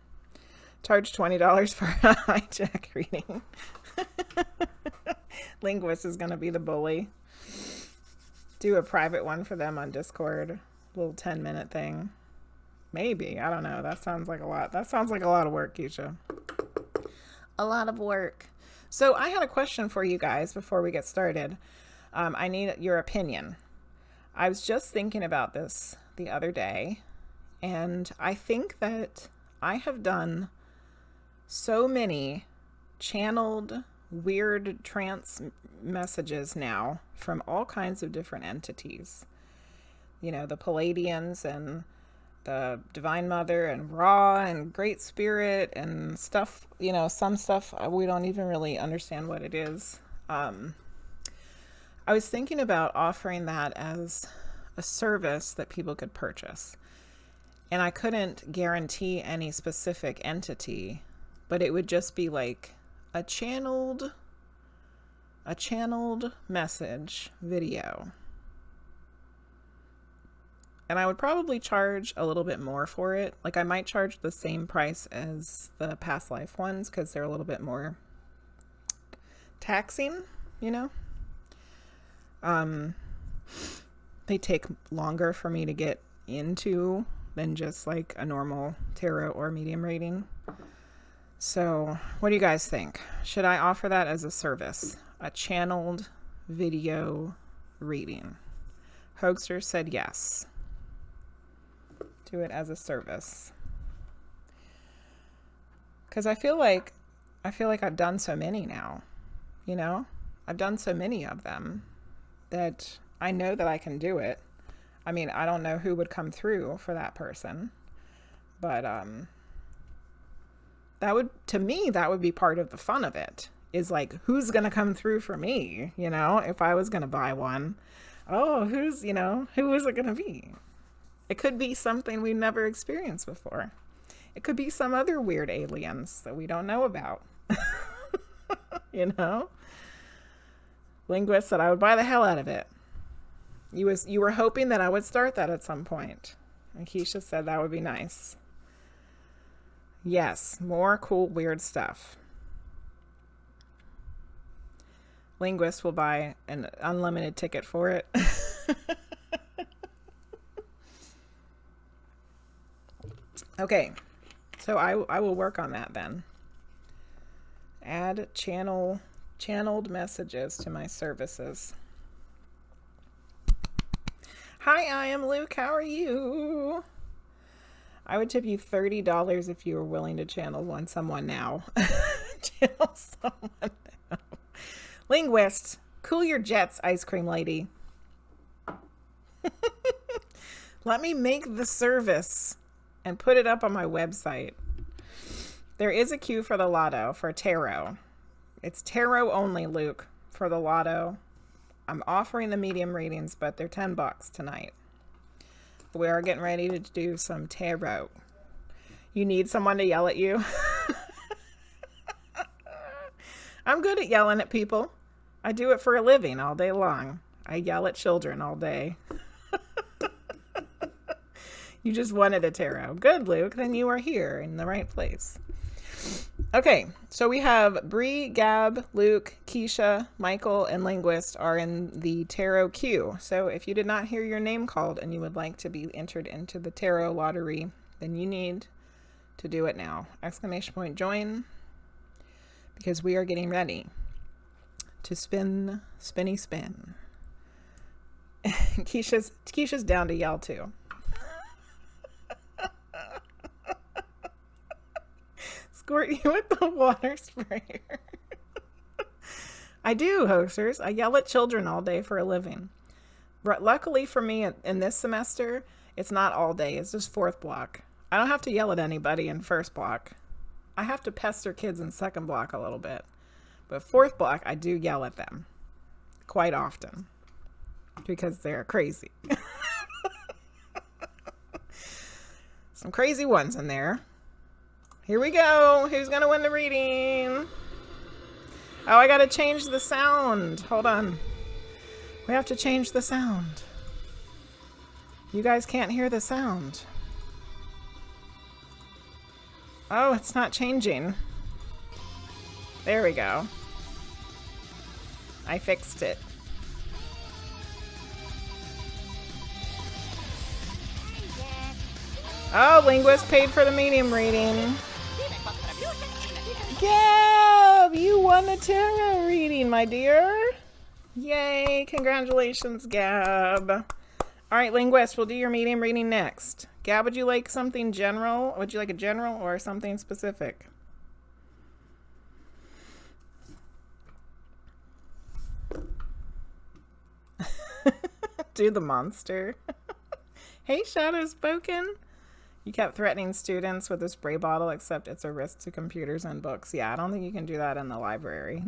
Charge $20 for a hijack reading. Linguizt is going to be the bully. Do a private one for them on Discord. A little 10-minute thing. Maybe. I don't know. That sounds like a lot. That sounds like a lot of work, Keisha. A lot of work. So I had a question for you guys before we get started. I need your opinion. I was just thinking about this the other day, and I think that I have done so many channeled weird trance messages now from all kinds of different entities. You know, the Palladians and the Divine Mother and Ra and Great Spirit and stuff, you know, some stuff we don't even really understand what it is. I was thinking about offering that as a service that people could purchase. And I couldn't guarantee any specific entity, but it would just be like a channeled message video. And I would probably charge a little bit more for it. Like I might charge the same price as the past life ones because they're a little bit more taxing, you know? They take longer for me to get into than just like a normal tarot or medium reading. So what do you guys think? Should I offer that as a service? A channeled video reading? Hoaxer said yes. Do it as a service. Because I feel like I've done so many now, you know? I've done so many of them that I know that I can do it. I mean, I don't know who would come through for that person, but that would be part of the fun of it, is like, who's going to come through for me? You know, if I was going to buy one, who is it going to be? It could be something we've never experienced before. It could be some other weird aliens that we don't know about. You know? Linguizt said I would buy the hell out of it. You were hoping that I would start that at some point. And Keisha said that would be nice. Yes, more cool, weird stuff. Linguizt will buy an unlimited ticket for it. Okay, so I will work on that then. Add channeled messages to my services. Hi, I am Luke. How are you? I would tip you $30 if you were willing to channel someone now. Channel someone now. Linguizt, cool your jets, ice cream lady. Let me make the service and put it up on my website. There is a queue for the lotto for tarot. It's tarot only, Luke, for the lotto. I'm offering the medium readings, but they're $10 tonight. We are getting ready to do some tarot. You need someone to yell at you? I'm good at yelling at people. I do it for a living all day long. I yell at children all day. You just wanted a tarot. Good, Luke. Then you are here in the right place. Okay, so we have Bree, Gab, Luke, Keisha, Michael, and Linguizt are in the tarot queue. So if you did not hear your name called and you would like to be entered into the tarot lottery, then you need to do it now. ! Join, because we are getting ready to spin, spinny spin. Keisha's down to yell too. Squirt you with the water sprayer. I do, hoaxers. I yell at children all day for a living. Luckily for me, in this semester, it's not all day. It's just fourth block. I don't have to yell at anybody in first block. I have to pester kids in second block a little bit. But fourth block, I do yell at them quite often because they're crazy. Some crazy ones in there. Here we go. Who's going to win the reading? Oh, I got to change the sound. Hold on. We have to change the sound. You guys can't hear the sound. Oh, it's not changing. There we go. I fixed it. Oh, Linguizt paid for the medium reading. Gab, you won the tarot reading, my dear. Yay, congratulations, Gab. All right, Linguizt, we'll do your medium reading next. Gab, would you like something general? Would you like a general or something specific? Do the monster. Hey, Shadow Spoken. You kept threatening students with a spray bottle, except it's a risk to computers and books. Yeah, I don't think you can do that in the library.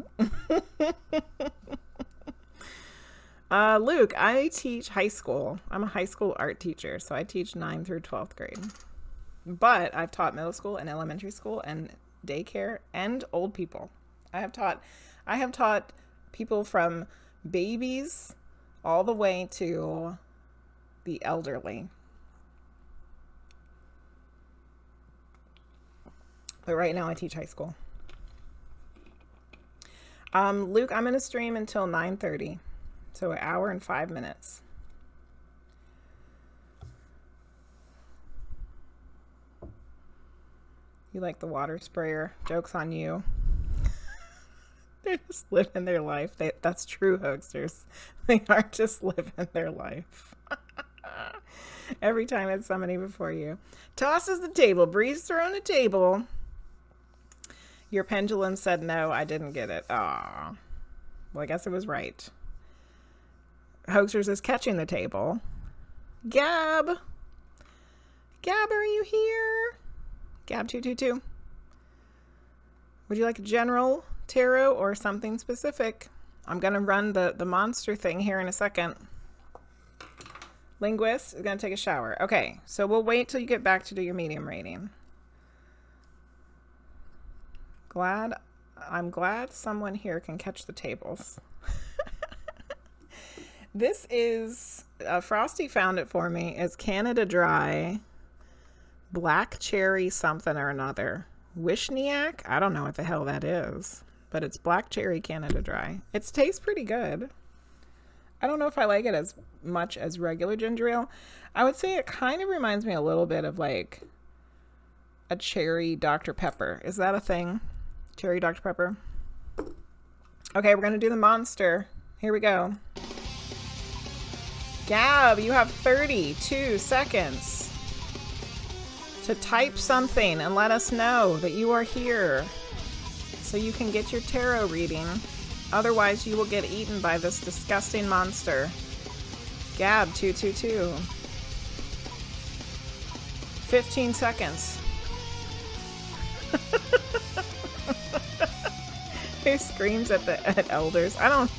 Luke, I teach high school. I'm a high school art teacher, so I teach 9th through 12th grade. But I've taught middle school and elementary school and daycare and old people. I have taught people from babies all the way to the elderly. But right now I teach high school. Luke, I'm going to stream until 9:30. So an hour and 5 minutes. You like the water sprayer? Joke's on you. They're just living their life. That's true, hoaxers. They are just living their life. Every time it's somebody before you. Tosses the table. Bree's throwing a table. Your pendulum said no, I didn't get it. Aw. Well, I guess it was right. Hoaxers is catching the table. Gab. Gab, are you here? Gab 222. Would you like a general tarot or something specific? I'm going to run the monster thing here in a second. Linguizt is going to take a shower. Okay, so we'll wait till you get back to do your medium reading. I'm glad someone here can catch the tables. This is, Frosty found it for me, is Canada Dry Black Cherry something or another. Wishniak? I don't know what the hell that is, but it's Black Cherry Canada Dry. It tastes pretty good. I don't know if I like it as much as regular ginger ale. I would say it kind of reminds me a little bit of like a cherry Dr. Pepper. Is that a thing? Cherry Dr. Pepper. Okay, we're going to do the monster. Here we go. Gab, you have 32 seconds to type something and let us know that you are here so you can get your tarot reading. Otherwise, you will get eaten by this disgusting monster. Gab 222. 15 seconds. Who screams at elders? I don't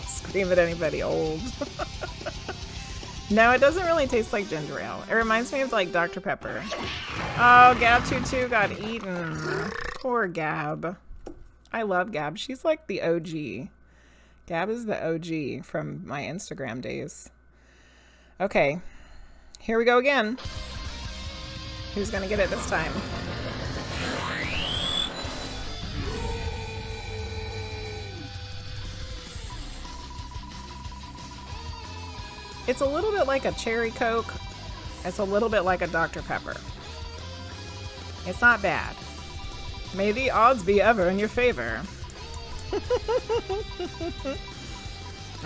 scream at anybody old. No, it doesn't really taste like ginger ale. It reminds me of like Dr. Pepper. Oh, Gab 22 got eaten. Poor Gab. I love Gab. She's like the OG. Gab is the OG from my Instagram days. Okay, here we go again. Who's gonna get it this time? It's a little bit like a cherry Coke. It's a little bit like a Dr. Pepper. It's not bad. May the odds be ever in your favor.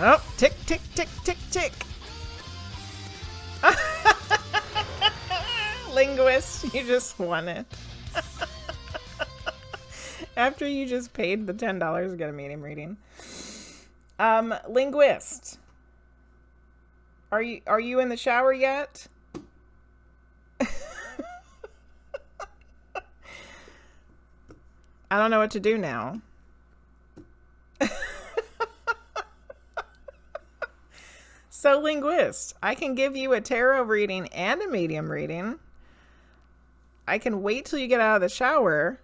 Oh, tick, tick, tick, tick, tick. Linguist, you just won it. After you just paid the $10 to get a medium reading. Linguist. Are you in the shower yet? I don't know what to do now. So, Linguist, I can give you a tarot reading and a medium reading. I can wait till you get out of the shower,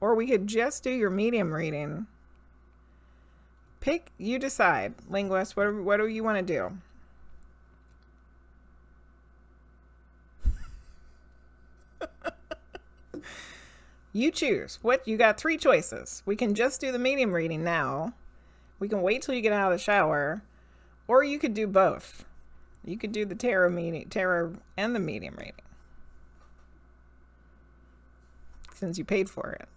or we could just do your medium reading. Pick, you decide. Linguist, what do you want to do? You choose. You got 3 choices. We can just do the medium reading now. We can wait till you get out of the shower. Or you could do both. You could do the tarot and the medium reading. Since you paid for it.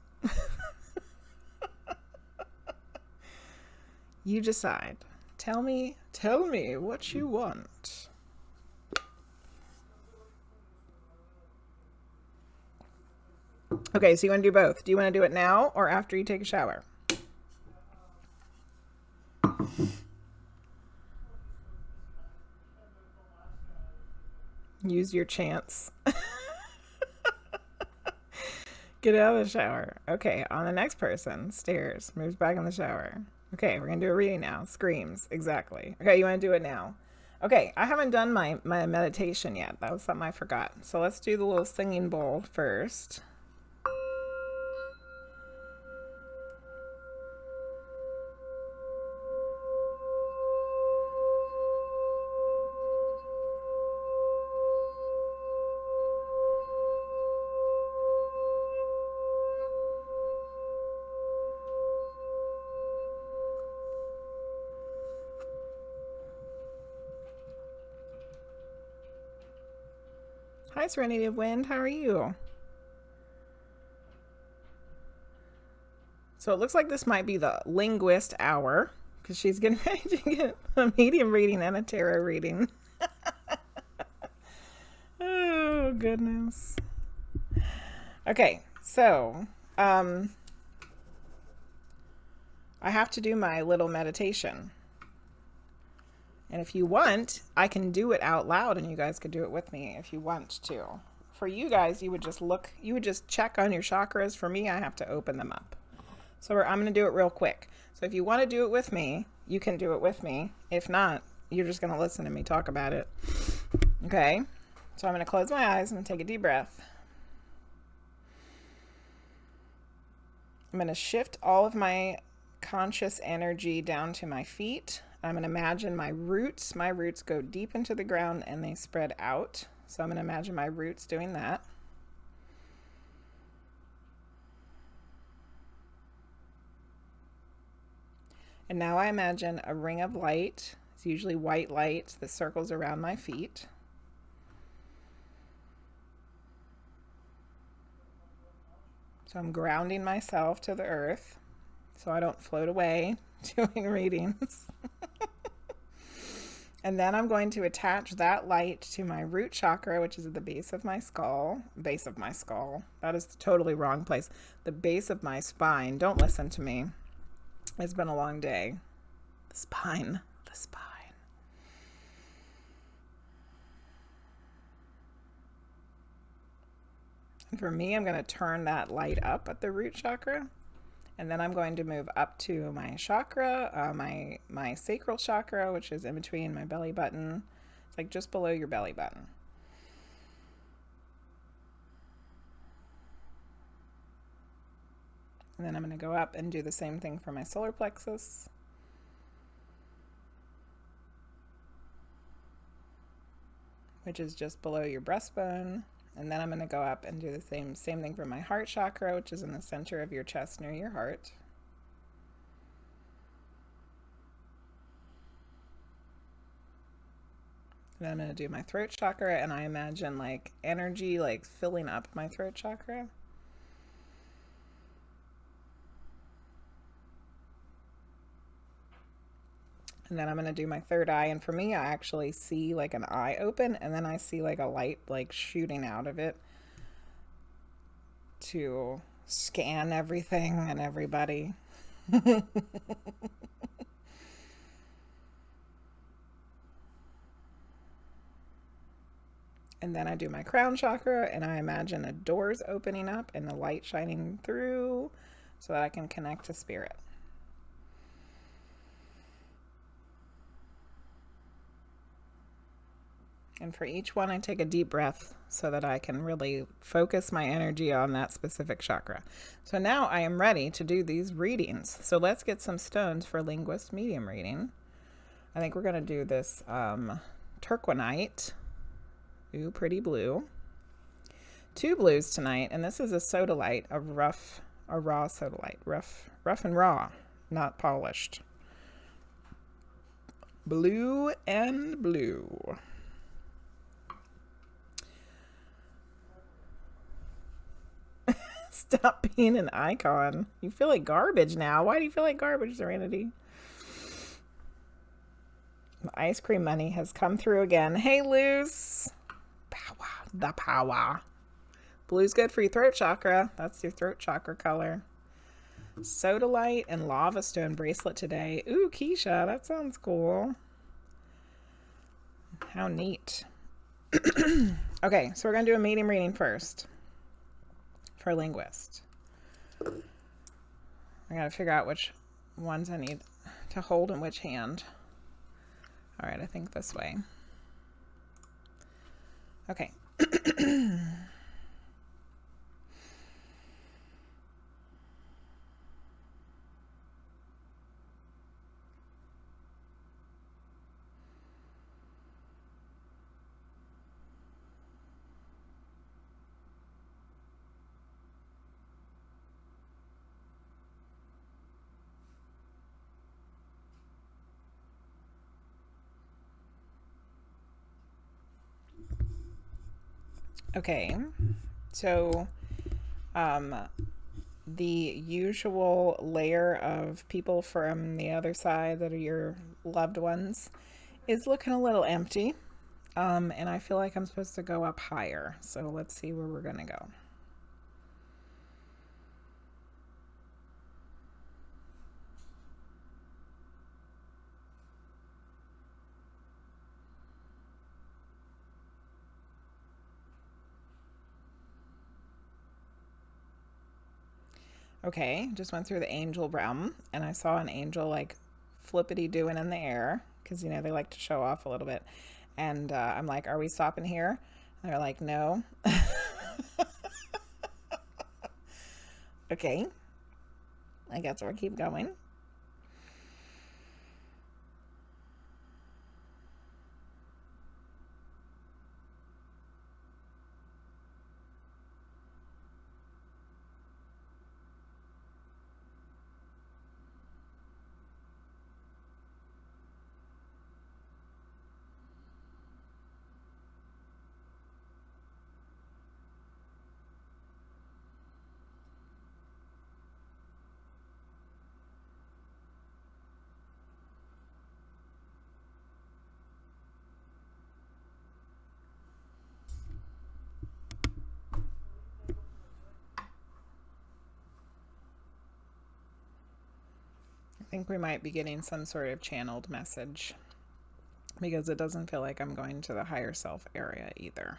You decide. Tell me what you want. Okay, so you want to do both. Do you want to do it now or after you take a shower? Use your chance. Get out of the shower. Okay, on the next person. Stairs. Moves back in the shower. Okay, we're going to do a reading now. Screams. Exactly. Okay, you want to do it now. Okay, I haven't done my meditation yet. That was something I forgot. So let's do the little singing bowl first. Hi, SerenityOfWind. How are you? So it looks like this might be the Linguist hour because she's getting ready to get a medium reading and a tarot reading. Oh, goodness. Okay, so I have to do my little meditation. And if you want, I can do it out loud and you guys could do it with me if you want to. For you guys, you would just check on your chakras. For me, I have to open them up. So I'm going to do it real quick. So if you want to do it with me, you can do it with me. If not, you're just going to listen to me talk about it. Okay. So I'm going to close my eyes and take a deep breath. I'm going to shift all of my conscious energy down to my feet. I'm going to imagine my roots. My roots go deep into the ground and they spread out. So I'm going to imagine my roots doing that. And now I imagine a ring of light. It's usually white light that circles around my feet. So I'm grounding myself to the earth so I don't float away doing readings. And then I'm going to attach that light to my root chakra, which is at the base of my skull. Base of my skull. That is the totally wrong place. The base of my spine. Don't listen to me. It's been a long day. The spine. The spine. And for me, I'm going to turn that light up at the root chakra. And then I'm going to move up to my chakra, my sacral chakra, which is in between my belly button. It's like just below your belly button. And then I'm going to go up and do the same thing for my solar plexus. Which is just below your breastbone. And then I'm going to go up and do the same thing for my heart chakra, which is in the center of your chest near your heart. And then I'm going to do my throat chakra, and I imagine like energy like filling up my throat chakra. And then I'm going to do my third eye. And for me, I actually see like an eye open, and then I see like a light like shooting out of it to scan everything and everybody. And then I do my crown chakra, and I imagine the doors opening up and the light shining through so that I can connect to spirit. And for each one, I take a deep breath so that I can really focus my energy on that specific chakra. So now I am ready to do these readings. So let's get some stones for Linguizt medium reading. I think we're going to do this turquoise. Ooh, pretty blue. 2 blues tonight, and this is a sodalite, a raw sodalite, rough and raw, not polished. Blue and blue. Stop being an icon. You feel like garbage now. Why do you feel like garbage, Serenity? The ice cream money has come through again. Hey, Luce. Power. The power. Blue's good for your throat chakra. That's your throat chakra color. Sodalite and lava stone bracelet today. Ooh, Keisha, that sounds cool. How neat. Okay, so we're going to do a medium reading first for Linguizt. I got to figure out which ones I need to hold in which hand. All right, I think this way. Okay. Okay, so the usual layer of people from the other side that are your loved ones is looking a little empty, and I feel like I'm supposed to go up higher, so let's see where we're gonna go. Okay, just went through the angel realm, and I saw an angel like flippity doing in the air, because, you know, they like to show off a little bit. And I'm like, are we stopping here? And they're like, no. Okay, I guess we'll keep going. I think we might be getting some sort of channeled message, because it doesn't feel like I'm going to the higher self area either.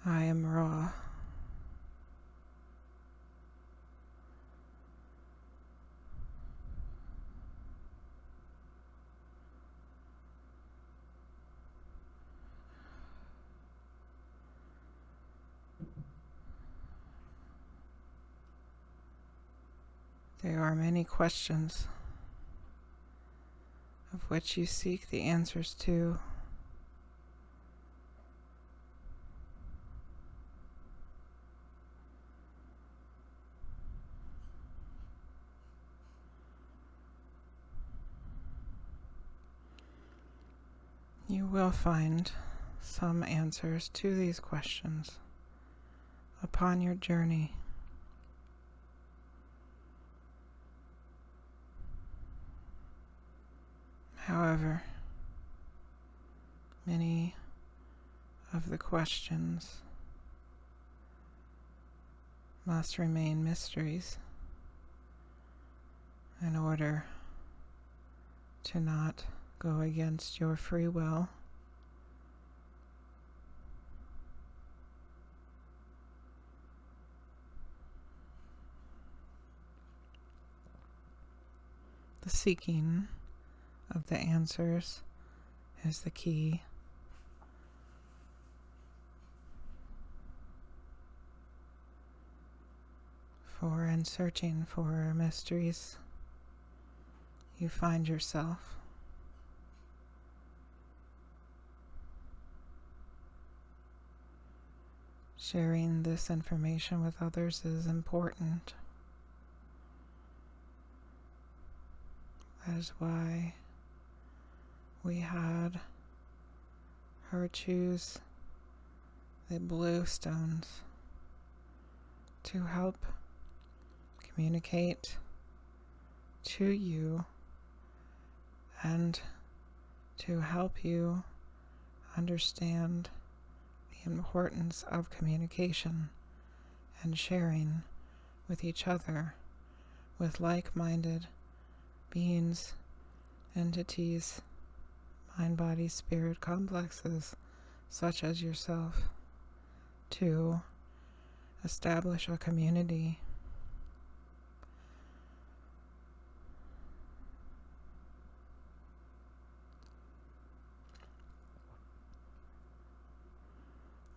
I am Ra. There are many questions of which you seek the answers to. You will find some answers to these questions upon your journey. However, many of the questions must remain mysteries in order to not go against your free will. The seeking of the answers is the key. For in searching for mysteries, you find yourself. Sharing this information with others is important. That is why we had her choose the blue stones to help communicate to you and to help you understand the importance of communication and sharing with each other, with like-minded beings, entities, mind, body, spirit complexes such as yourself, to establish a community.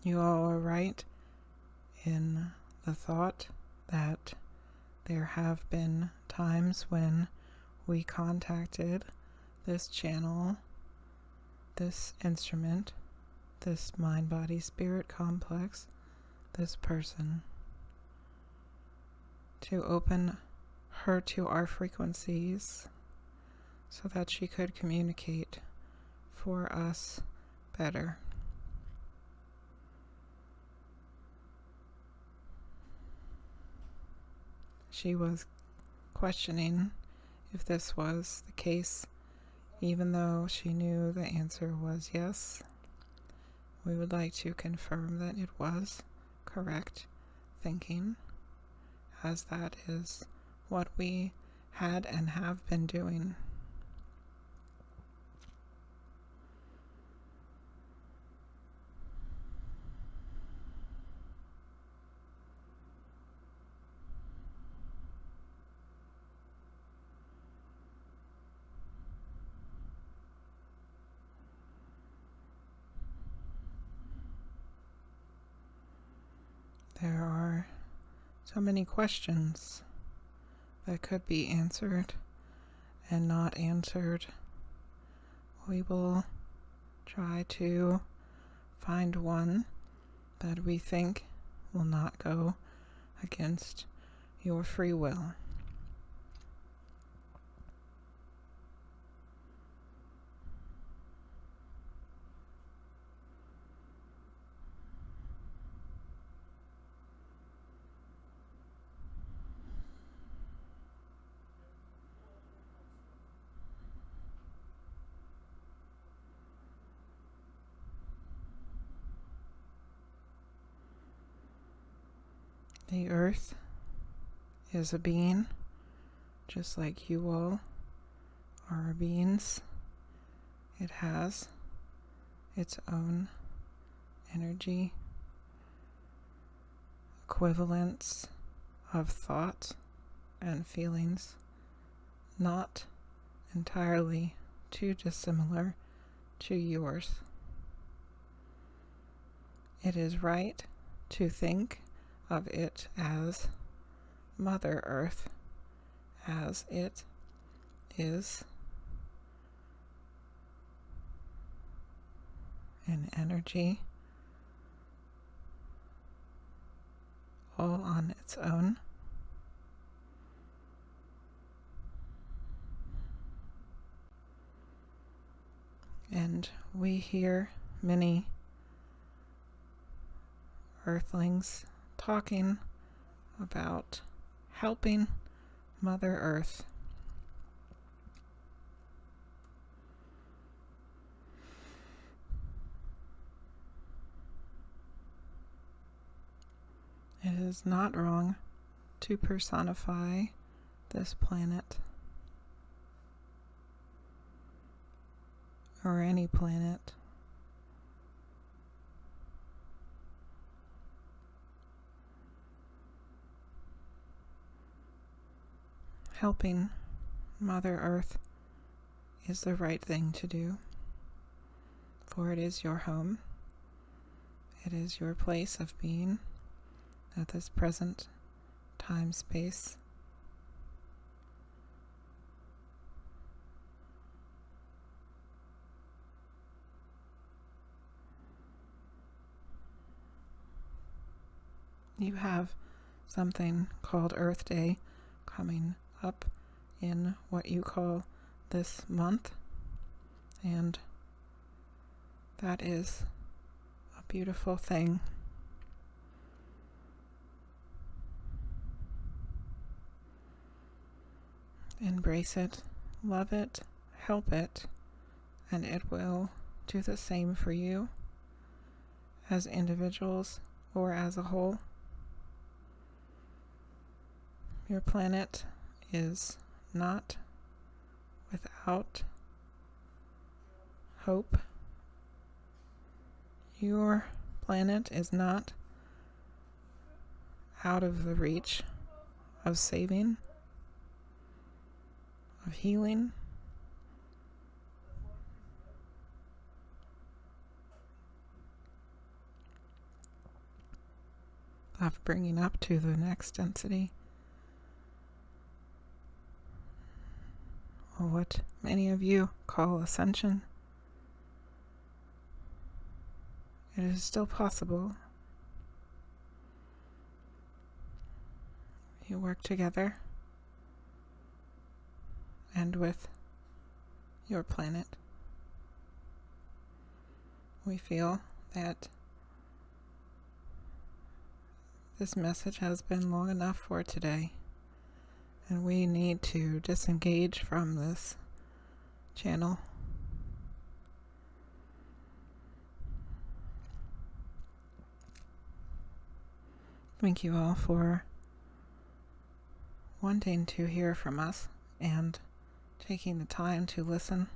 You all are right in the thought that there have been times when we contacted this channel, this instrument, this mind, body, spirit complex, this person, to open her to our frequencies so that she could communicate for us better. She was questioning if this was the case, even though she knew the answer was yes. We would like to confirm that it was correct thinking, as that is what we had and have been doing. There are so many questions that could be answered and not answered. We will try to find one that we think will not go against your free will. The earth is a being, just like you all are beings. It has its own energy equivalents of thought and feelings, not entirely too dissimilar to yours. It is right to think of it as Mother Earth, as it is an energy all on its own. And we hear many Earthlings talking about helping Mother Earth. It is not wrong to personify this planet or any planet. Helping Mother Earth is the right thing to do, for it is your home. It is your place of being at this present time space. You have something called Earth Day coming up in what you call this month, and that is a beautiful thing. Embrace it, love it, help it, and it will do the same for you as individuals or as a whole. Your planet is not without hope. Your planet is not out of the reach of saving, of healing, of bringing up to the next density. Or what many of you call ascension. It is still possible. You work together and with your planet. We feel that this message has been long enough for today. And we need to disengage from this channel. Thank you all for wanting to hear from us and taking the time to listen.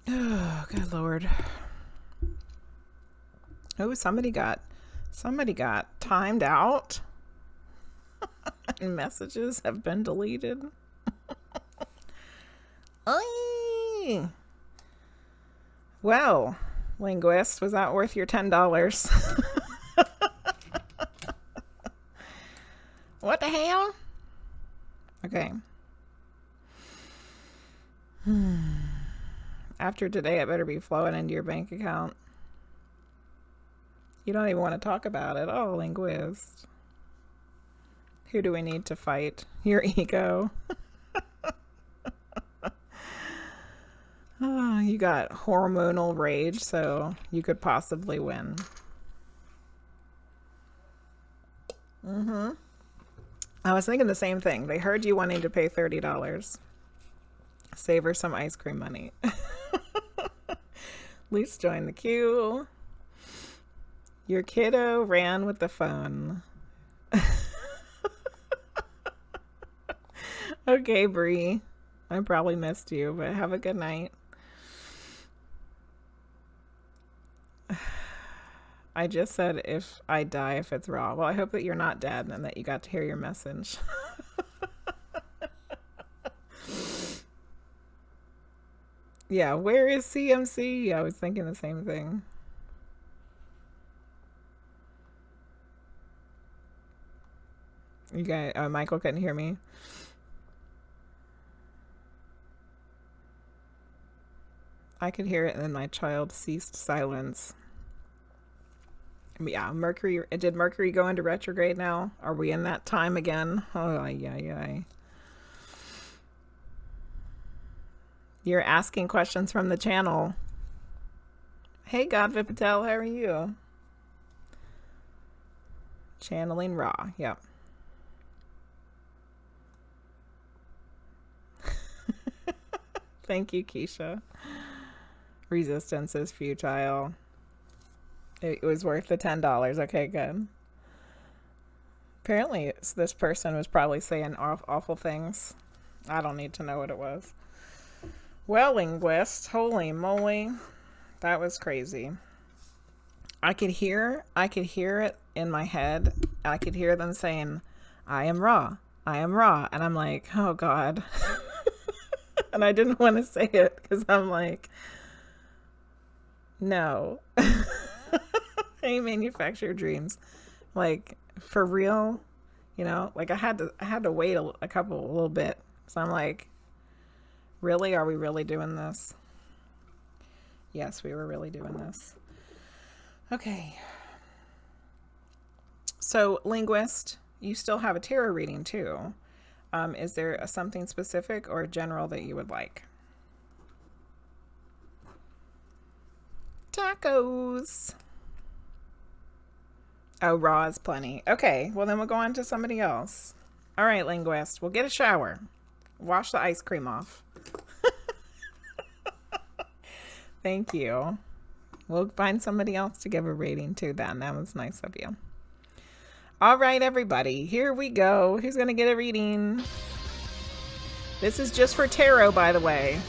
Oh, good Lord. Oh, somebody got timed out. And messages have been deleted. Oy. Well, Linguizt, was that worth your $10? What the hell? Okay. After today, it better be flowing into your bank account. You don't even want to talk about it. Oh, Linguizt. Who do we need to fight? Your ego. Oh, you got hormonal rage, so you could possibly win. I was thinking the same thing. They heard you wanting to pay $30. Save her some ice cream money. Luce joined the queue. Your kiddo ran with the phone. Okay, Bree. I probably missed you, but have a good night. I just said if I die, if it's raw. Well, I hope that you're not dead and that you got to hear your message. Yeah, where is CMC? I was thinking the same thing. You guys, Michael couldn't hear me. I could hear it and then my child ceased silence. Yeah, Mercury, did Mercury go into retrograde now? Are we in that time again? Oh, yeah. You're asking questions from the channel. Hey, Godvip Patel, how are you? Channeling Raw, yep. Thank you, Keisha. Resistance is futile. It was worth the $10. Okay, good. Apparently, this person was probably saying awful things. I don't need to know what it was. Well, Linguizt, holy moly, that was crazy. I could hear it in my head. I could hear them saying, I am raw, and I'm like, oh God. And I didn't want to say it because I'm like, no. I manufacture dreams, like for real, you know. Like I had to wait a little bit. So I'm like, really? Are we really doing this? Yes, we were really doing this. Okay. So, Linguizt, you still have a tarot reading too. Is there something specific or general that you would like? Tacos. Oh, raw is plenty. Okay, well then we'll go on to somebody else. All right, Linguizt, we'll get a shower. Wash the ice cream off. Thank you. We'll find somebody else to give a rating to then. That was nice of you. All right, everybody, here we go. Who's going to get a reading? This is just for tarot, by the way.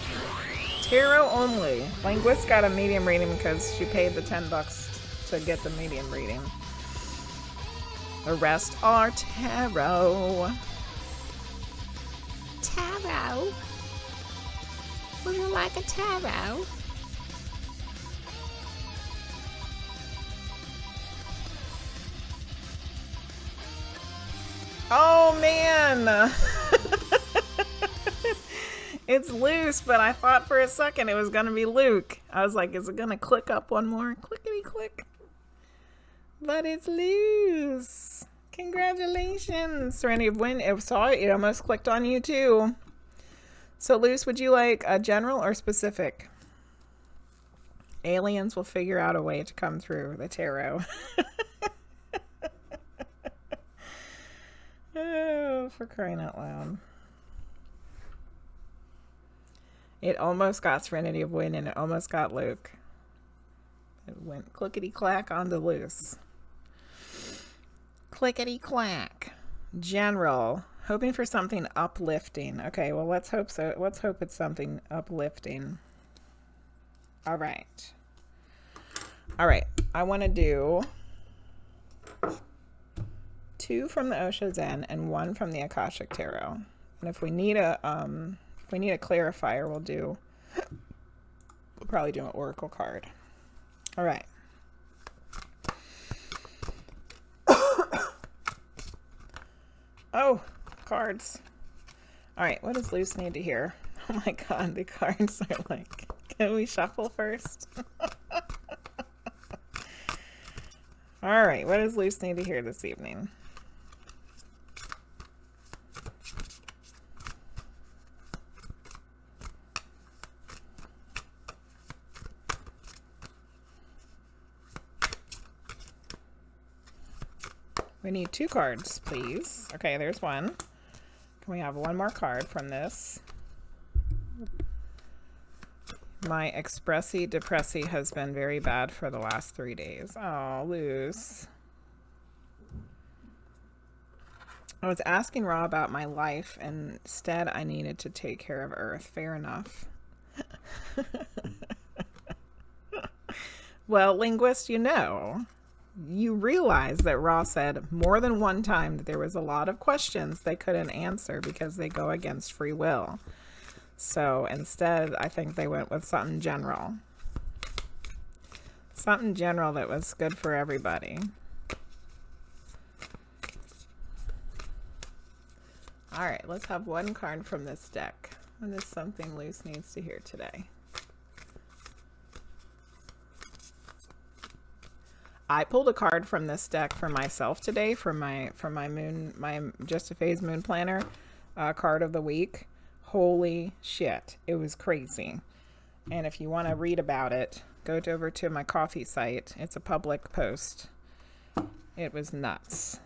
Tarot only. Linguizt got a medium reading because she paid the $10 to get the medium reading. The rest are tarot. Tarot? Would you like a tarot? Oh man! It's Luce, but I thought for a second it was gonna be Luke. I was like, is it gonna click up one more? Clickety click. But it's Luce. Congratulations. SerenityOfWind. It almost clicked on you too. So Luce, would you like a general or specific? Aliens will figure out a way to come through the tarot. Oh, for crying out loud. It almost got SerenityOfWind and it almost got Luke. It went clickety-clack onto Luce. Clickety-clack. General. Hoping for something uplifting. Okay, well, let's hope so. Let's hope it's something uplifting. All right. All right. I want to do 2 from the Osho Zen and 1 from the Akashic Tarot. And if we need a clarifier, we'll probably do an oracle card. All right. Oh, cards. All right, what does Luce need to hear? Oh my God, the cards are like, can we shuffle first? All right, what does Luce need to hear this evening? We need 2 cards, please. Okay, there's one. Can we have one more card from this? My expressy depressy has been very bad for the last 3 days. Oh, Luce. I was asking Ra about my life, and instead I needed to take care of Earth. Fair enough. Well, Linguizt, you realize that Ra said more than one time that there was a lot of questions they couldn't answer because they go against free will. So instead, I think they went with something general. Something general that was good for everybody. All right, let's have one card from this deck. What is something Luce needs to hear today? I pulled a card from this deck for myself today for my Just a Phase Moon Planner card of the week. Holy shit, it was crazy. And if you want to read about it, go over to my coffee site. It's a public post. It was nuts.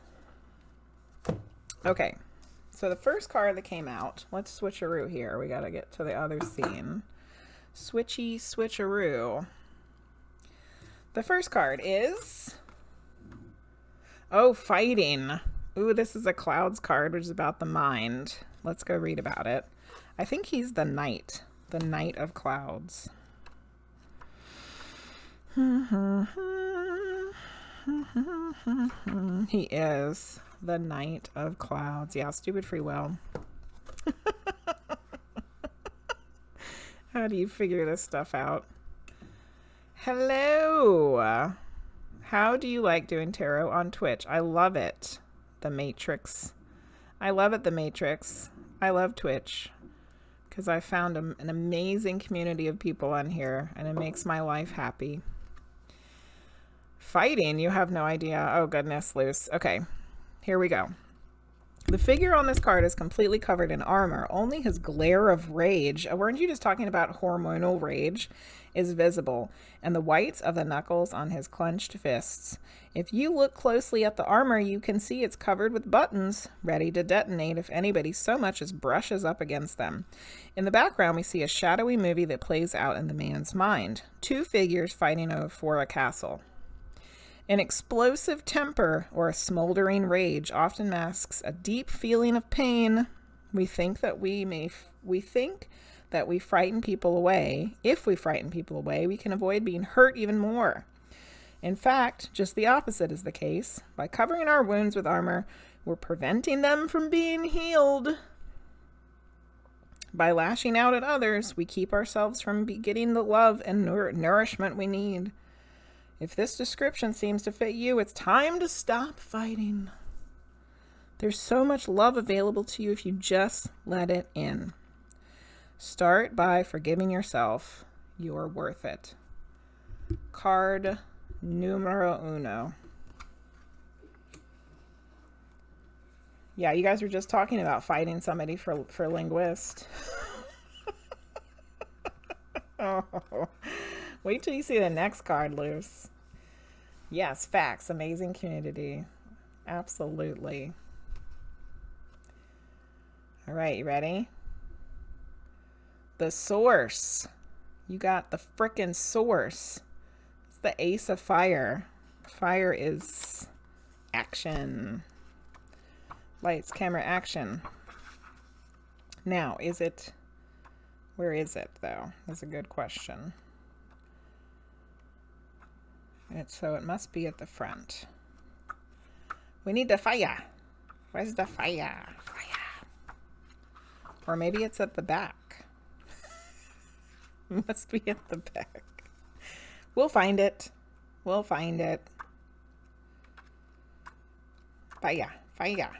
Okay, so the first card that came out, let's switcheroo here. We got to get to the other scene. Switchy switcheroo. The first card is, oh, fighting. Ooh, this is a clouds card, which is about the mind. Let's go read about it. I think he's the knight of clouds. He is the knight of clouds. Yeah, stupid free will. How do you figure this stuff out? Hello. How do you like doing tarot on Twitch? I love it. The Matrix. I love it, The Matrix. I love Twitch because I found an amazing community of people on here and it makes my life happy. Fighting, you have no idea. Oh, goodness, Luce. Okay, here we go. The figure on this card is completely covered in armor. Only his glare of rage, weren't you just talking about hormonal rage, is visible, and the whites of the knuckles on his clenched fists. If you look closely at the armor, you can see it's covered with buttons, ready to detonate if anybody so much as brushes up against them. In the background, we see a shadowy movie that plays out in the man's mind. 2 figures fighting for a castle. An explosive temper or a smoldering rage often masks a deep feeling of pain. We think that we frighten people away. If we frighten people away, we can avoid being hurt even more. In fact, just the opposite is the case. By covering our wounds with armor, we're preventing them from being healed. By lashing out at others, we keep ourselves from getting the love and nourishment we need. If this description seems to fit you, it's time to stop fighting. There's so much love available to you if you just let it in. Start by forgiving yourself. You're worth it. Card numero uno. Yeah, you guys were just talking about fighting somebody for Linguizt. Oh. Wait till you see the next card, Luce. Yes, facts. Amazing community. Absolutely. All right, you ready? The source. You got the frickin' source. It's the Ace of Fire. Fire is action. Lights, camera, action. Now, where is it, though? That's a good question. So it must be at the front. We need the fire. Where's the fire? Fire. Or maybe it's at the back. It must be at the back. We'll find it. We'll find it. Fire. Fire.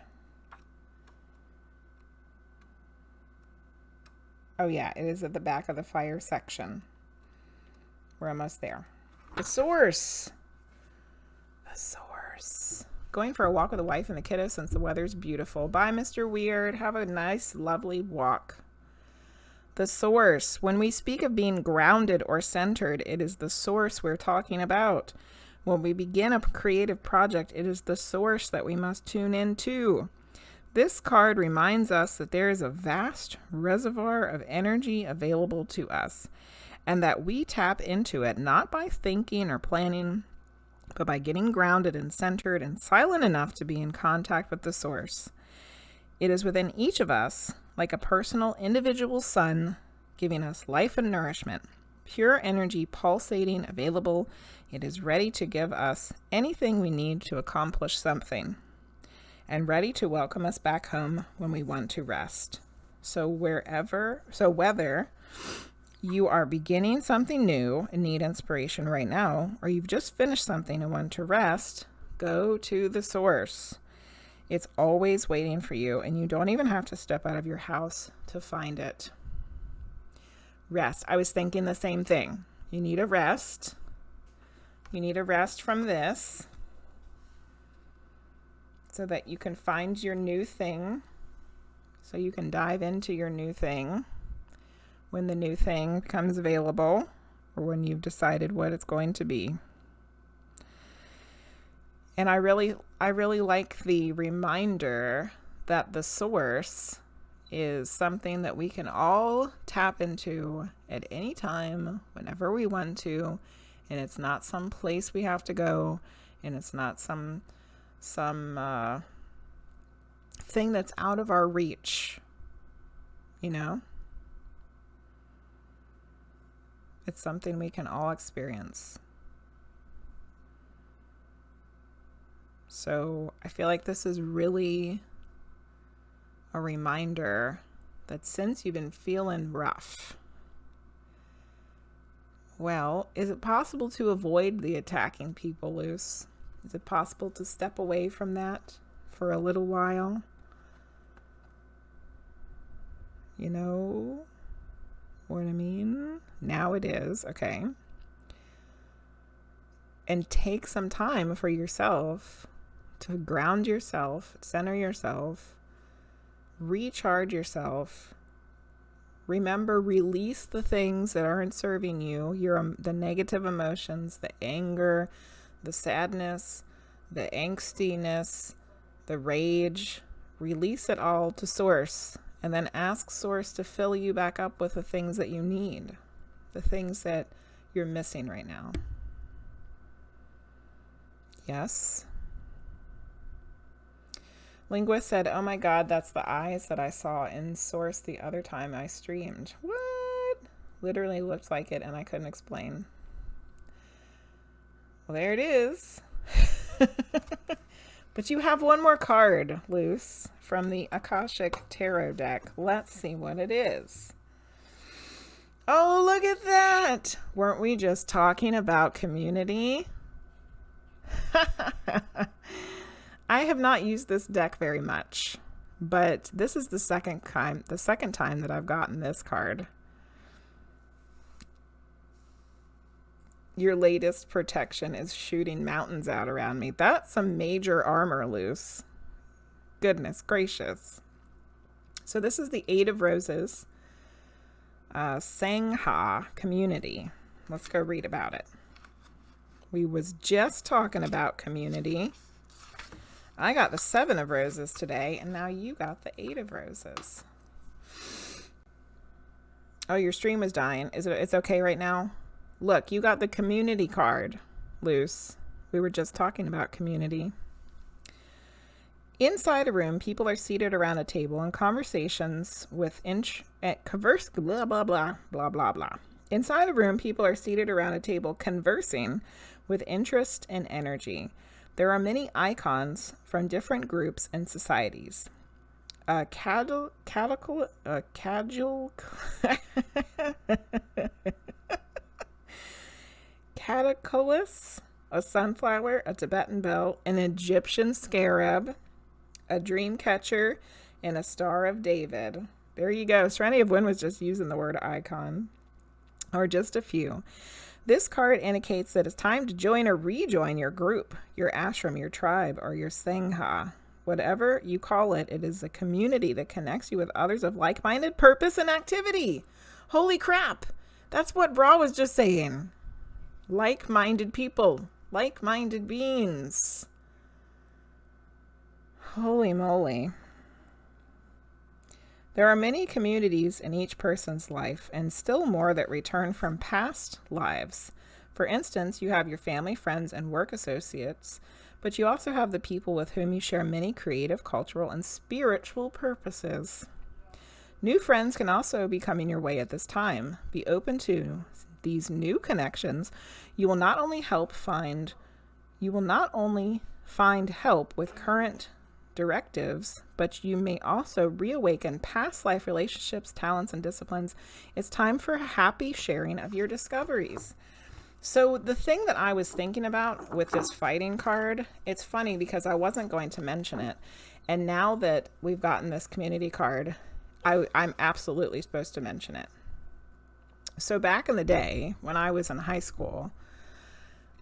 Oh yeah, it is at the back of the fire section. We're almost there. The source. The source. Going for a walk with the wife and the kiddo since the weather's beautiful. Bye, Mr. Weird. Have a nice, lovely walk. The source. When we speak of being grounded or centered, it is the source we're talking about. When we begin a creative project, it is the source that we must tune into. This card reminds us that there is a vast reservoir of energy available to us, and that we tap into it not by thinking or planning, but by getting grounded and centered and silent enough to be in contact with the source. It is within each of us, like a personal individual sun, giving us life and nourishment, pure energy pulsating, available. It is ready to give us anything we need to accomplish something, and ready to welcome us back home when we want to rest. So whether you are beginning something new and need inspiration right now, or you've just finished something and want to rest, go to the source. It's always waiting for you, and you don't even have to step out of your house to find it. Rest. I was thinking the same thing. You need a rest. You need a rest from this so that you can find your new thing, so you can dive into your new thing when the new thing becomes available, or when you've decided what it's going to be. And I really like the reminder that the source is something that we can all tap into at any time, whenever we want to, and it's not some place we have to go, and it's not some thing that's out of our reach, you know? It's something we can all experience. So I feel like this is really a reminder that since you've been feeling rough, well, is it possible to avoid the attacking people, Luce? Is it possible to step away from that for a little while? You know what I mean? Now it is, okay. And take some time for yourself to ground yourself, center yourself, recharge yourself. Remember, release the things that aren't serving you, the negative emotions, the anger, the sadness, the angstiness, the rage. Release it all to Source, and then ask Source to fill you back up with the things that you need, the things that you're missing right now. Yes. Linguizt said, oh my God, that's the eyes that I saw in Source the other time I streamed. What? Literally looked like it, and I couldn't explain. Well, there it is. But you have one more card, Luce, from the Akashic Tarot deck. Let's see what it is. Oh, look at that. Weren't we just talking about community? I have not used this deck very much, but this is the second time that I've gotten this card. Your latest protection is shooting mountains out around me. That's some major armor, Luce. Goodness gracious. So this is the Eight of Roses, Sangha community. Let's go read about it. We was just talking about community. I got the Seven of Roses today, and now you got the Eight of Roses. Oh, your stream was dying. It's okay right now? Look, you got the community card, Luce. We were just talking about community. Inside a room, people are seated around a table in conversations with blah, blah, blah, blah, blah, blah. Inside a room, people are seated around a table conversing with interest and energy. There are many icons from different groups and societies. Casual Cataculus, a sunflower, a Tibetan bell, an Egyptian scarab, a dream catcher, and a Star of David. There you go. SerenityOfWind was just using the word icon, or just a few. This card indicates that it's time to join or rejoin your group, your ashram, your tribe, or your sangha. Whatever you call it, it is a community that connects you with others of like-minded purpose and activity. Holy crap! That's what Bra was just saying. Like-minded people. like-minded beings. Holy moly. There are many communities in each person's life, and still more that return from past lives. For instance, you have your family, friends, and work associates, but you also have the people with whom you share many creative, cultural, and spiritual purposes. New friends can also be coming your way at this time. Be open to these new connections. You will not only find help with current directives, but you may also reawaken past life relationships, talents, and disciplines. It's time for a happy sharing of your discoveries. So the thing that I was thinking about with this fighting card, it's funny because I wasn't going to mention it. And now that we've gotten this community card, I'm absolutely supposed to mention it. So back in the day when I was in high school,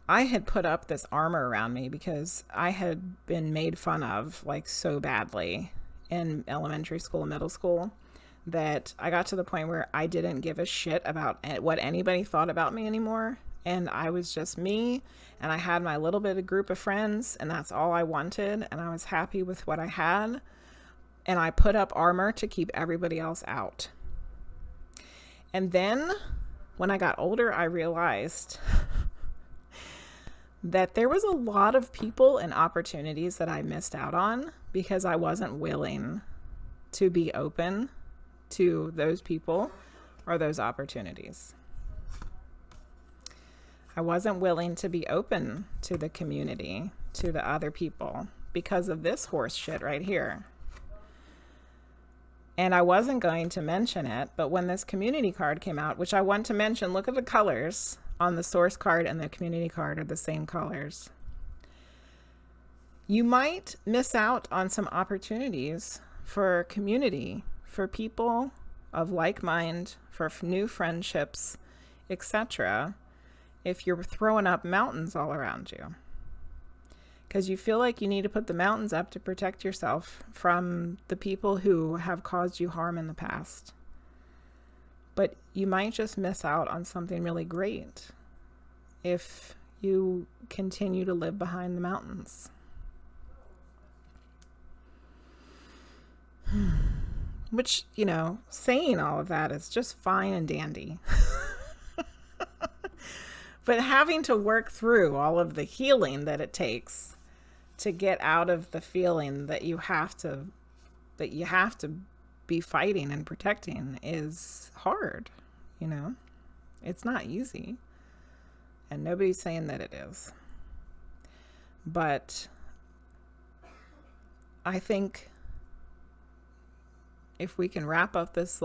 I had put up this armor around me because I had been made fun of like so badly in elementary school and middle school that I got to the point where I didn't give a shit about what anybody thought about me anymore. And I was just me, and I had my little bit of group of friends, and that's all I wanted. And I was happy with what I had. And I put up armor to keep everybody else out. And then when I got older, I realized that there was a lot of people and opportunities that I missed out on because I wasn't willing to be open to those people or those opportunities. I wasn't willing to be open to the community, to the other people, because of this horse shit right here. And I wasn't going to mention it, but when this community card came out, which I want to mention, look at the colors on the source card and the community card are the same colors. You might miss out on some opportunities for community, for people of like mind, for new friendships, etc., if you're throwing up mountains all around you. Because you feel like you need to put the mountains up to protect yourself from the people who have caused you harm in the past. But you might just miss out on something really great if you continue to live behind the mountains. Which, you know, saying all of that is just fine and dandy. But having to work through all of the healing that it takes to get out of the feeling that you have to be fighting and protecting is hard, you know? It's not easy. And nobody's saying that it is. But I think if we can wrap up this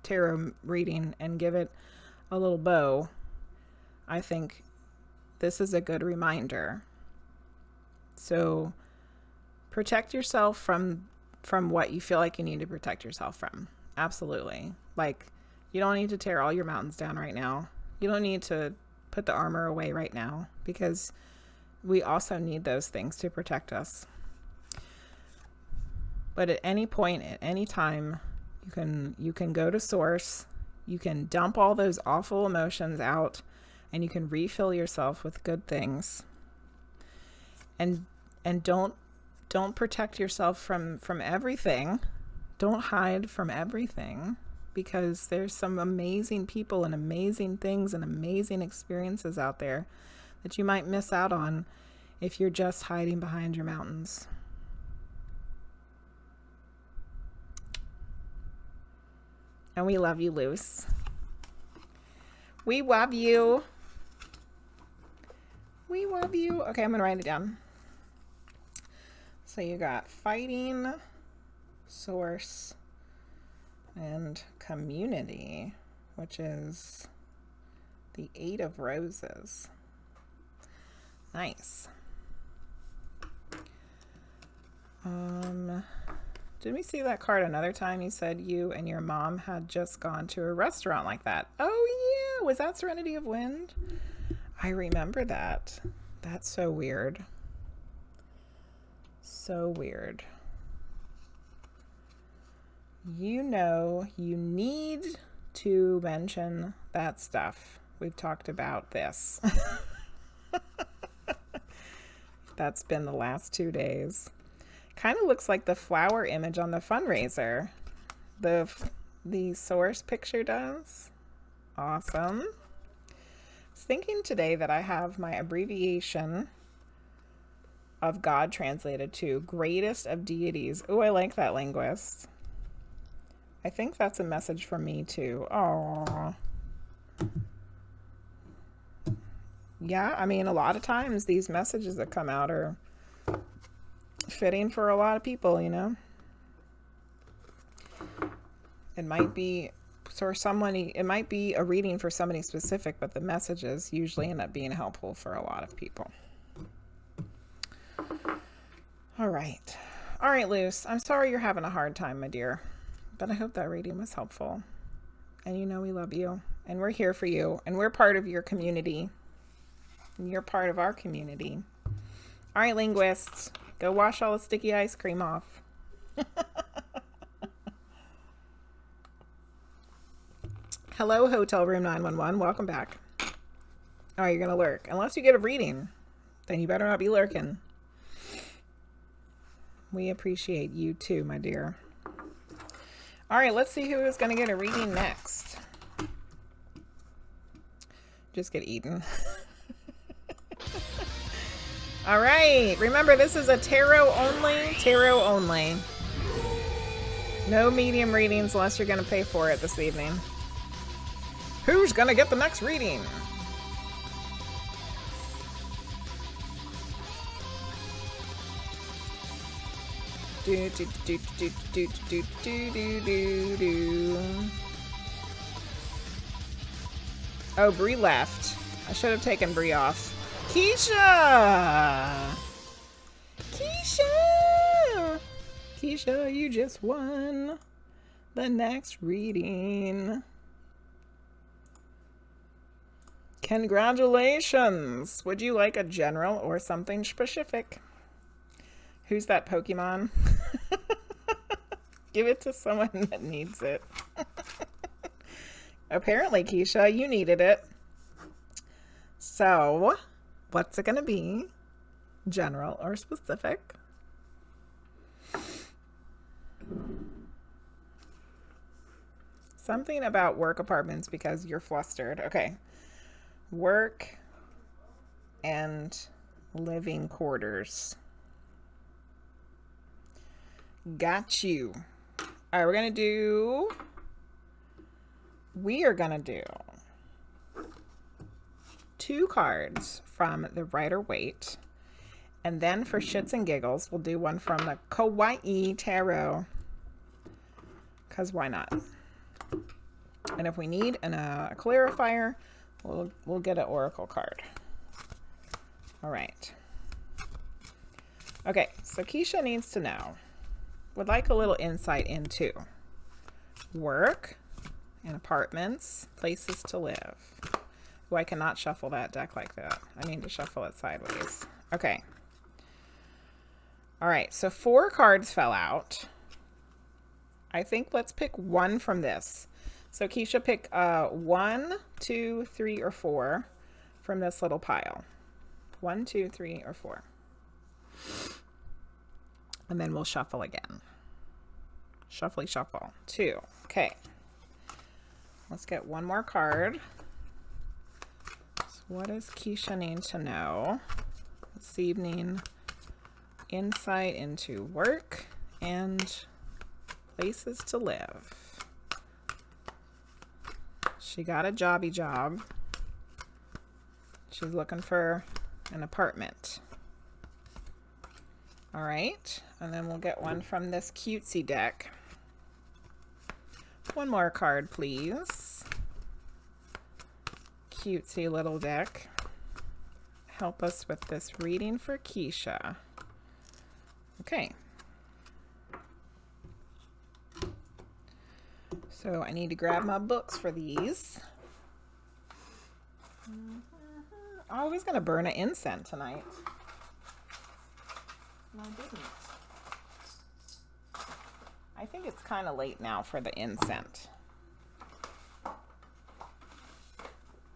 tarot reading and give it a little bow, I think this is a good reminder. So protect yourself from what you feel like you need to protect yourself from. Absolutely. Like, you don't need to tear all your mountains down right now. You don't need to put the armor away right now, because we also need those things to protect us. But at any point, at any time, you can go to source. You can dump all those awful emotions out, and you can refill yourself with good things. And don't protect yourself from everything. Don't hide from everything, because there's some amazing people and amazing things and amazing experiences out there that you might miss out on if you're just hiding behind your mountains. And we love you, Luce. We love you. We love you. Okay, I'm going to write it down. So you got fighting, source, and community, which is the 8 of Roses. Nice. Did we see that card another time? You said you and your mom had just gone to a restaurant like that. Oh yeah, was that SerenityOfWind? I remember that. That's so weird. So weird. You know, you need to mention that stuff. We've talked about this. That's been the last 2 days. Kind of looks like the flower image on the fundraiser. The source picture does. Awesome. I was thinking today that I have my abbreviation of God translated to greatest of deities. Oh, I like that, Linguizt. I think that's a message from me too. Oh. Yeah, I mean, a lot of times these messages that come out are fitting for a lot of people, you know. It might be for somebody, it might be a reading for somebody specific, but the messages usually end up being helpful for a lot of people. All right. All right, Luce. I'm sorry you're having a hard time, my dear, but I hope that reading was helpful. And you know we love you, and we're here for you, and we're part of your community. And you're part of our community. All right, Linguizt, go wash all the sticky ice cream off. Hello, Hotel Room 911. Welcome back. Oh, you're going to lurk. Unless you get a reading, then you better not be lurking. We appreciate you too, my dear. All right, let's see who is going to get a reading next. Just get eaten. All right, remember this is a tarot only. No medium readings unless you're going to pay for it this evening. Who's going to get the next reading? Do do do do do do do do do do. Oh, Bree left. I should have taken Bree off. Keisha! Keisha! Keisha, you just won the next reading. Congratulations! Would you like a general or something specific? Who's that Pokemon? Give it to someone that needs it. Apparently, Keisha, you needed it. So, what's it going to be? General or specific? Something about work apartments because you're flustered. Okay. Work and living quarters. Got you. All right, we are gonna do 2 cards from the Rider-Waite, and then for shits and giggles, we'll do one from the Kawaii Tarot, because why not? And if we need a clarifier, we'll get an oracle card. All right. Okay, so Keisha needs to know. Would like a little insight into work and apartments, places to live. Oh, I cannot shuffle that deck like that. I need to shuffle it sideways. Okay. All right, so 4 cards fell out. I think let's pick one from this. So Keisha, pick 1, 2, 3, or 4 from this little pile. 1, 2, 3, or 4. And then we'll shuffle again. Shuffly shuffle. 2. Okay. Let's get one more card. So what does Keisha need to know this evening? Insight into work and places to live. She got a jobby job. She's looking for an apartment. All right, and then we'll get one from this cutesy deck. One more card, please. Cutesy little deck. Help us with this reading for Keisha. Okay. So I need to grab my books for these. I was going to burn an incense tonight. No, I didn't. I think it's kind of late now for the incense.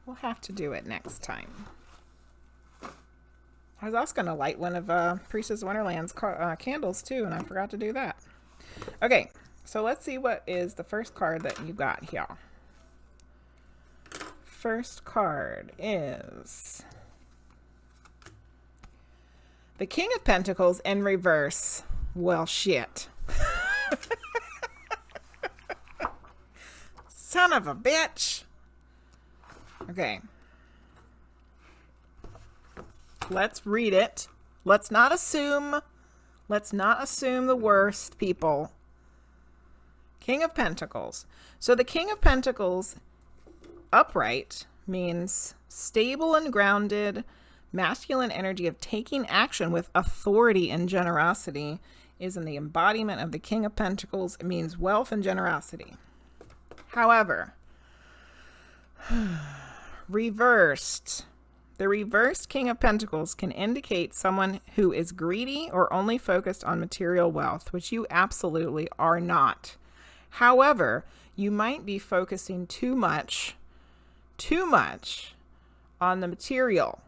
We'll have to do it next time. was also going to light one of Priestess Wonderland's candles too, and I forgot to do that. Okay, so let's see what is the first card that you got here. First card is the King of Pentacles in reverse. Well, shit. Son of a bitch. Okay. Let's read it. Let's not assume the worst, people. King of Pentacles. So the King of Pentacles upright means stable and grounded, masculine energy of taking action with authority and generosity is in the embodiment of the King of Pentacles. It means wealth and generosity. However, reversed. The reversed King of Pentacles can indicate someone who is greedy or only focused on material wealth, which you absolutely are not. However, you might be focusing too much on the material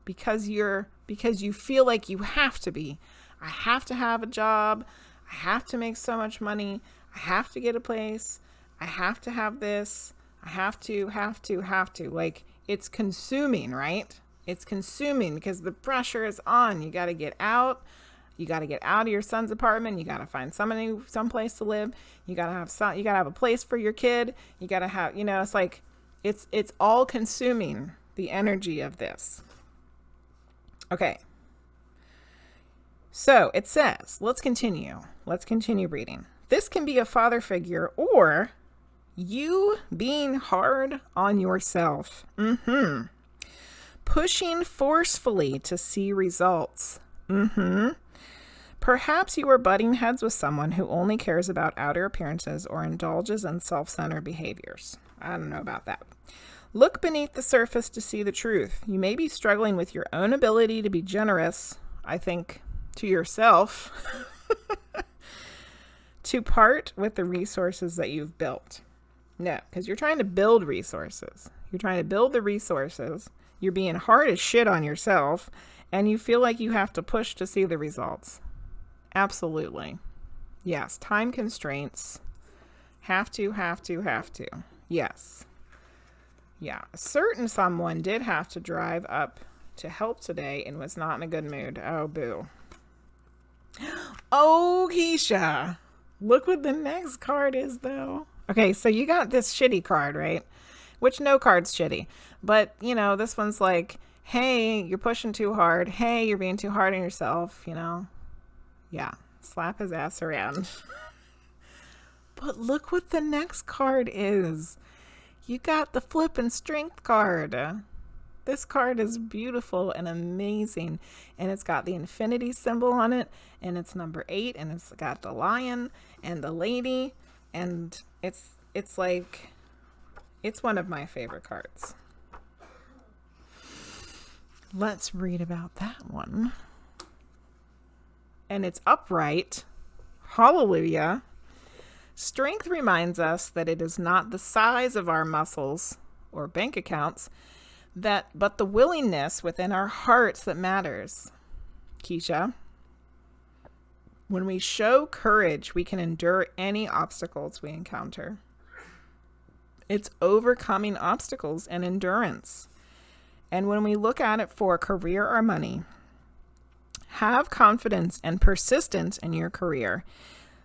because you feel like you have to be. I have to have a job. I have to make so much money. I have to get a place. I have to have this. I have to. Like, it's consuming, right? It's consuming because the pressure is on. You got to get out. You got to get out of your son's apartment. You got to find some place to live. You got to have a place for your kid. You got to have, it's like, it's all consuming the energy of this. Okay. So it says, let's continue reading. This can be a father figure or you being hard on yourself. Pushing forcefully to see results. Perhaps you are butting heads with someone who only cares about outer appearances or indulges in self-centered behaviors. I don't know about that. Look beneath the surface to see the truth. You may be struggling with your own ability to be generous, I think, to yourself, to part with the resources that you've built. No, because you're trying to build resources. You're trying to build the resources. You're being hard as shit on yourself, and you feel like you have to push to see the results. Absolutely. Yes, time constraints. Have to. Yes. Yeah, a certain someone did have to drive up to help today and was not in a good mood. Oh, boo. Oh, Keisha. Look what the next card is, though. Okay, so you got this shitty card, right? Which no card's shitty. But, this one's like, hey, you're pushing too hard. Hey, you're being too hard on yourself, Yeah, slap his ass around. But look what the next card is. You got the flippin' strength card. This card is beautiful and amazing. And it's got the infinity symbol on it. And it's number 8. And it's got the lion and the lady. And it's like, it's one of my favorite cards. Let's read about that one. And it's upright. Hallelujah. Strength reminds us that it is not the size of our muscles or bank accounts, but the willingness within our hearts that matters. Keisha, when we show courage, we can endure any obstacles we encounter. It's overcoming obstacles and endurance. And when we look at it for career or money, have confidence and persistence in your career.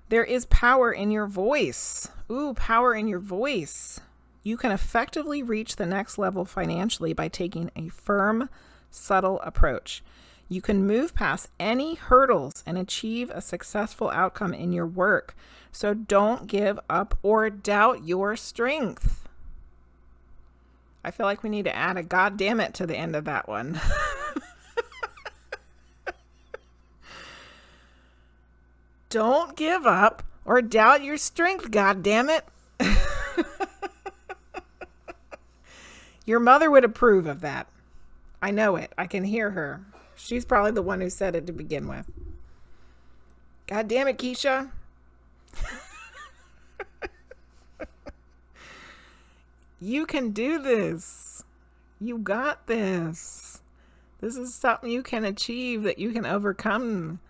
There is power in your voice. Ooh, power in your voice. You can effectively reach the next level financially by taking a firm, subtle approach. You can move past any hurdles and achieve a successful outcome in your work. So don't give up or doubt your strength. I feel like we need to add a goddamn it to the end of that one. Don't give up or doubt your strength, goddammit. Your mother would approve of that. I know it. I can hear her. She's probably the one who said it to begin with. God damn it, Keisha. You can do this. You got this. This is something you can achieve, that you can overcome.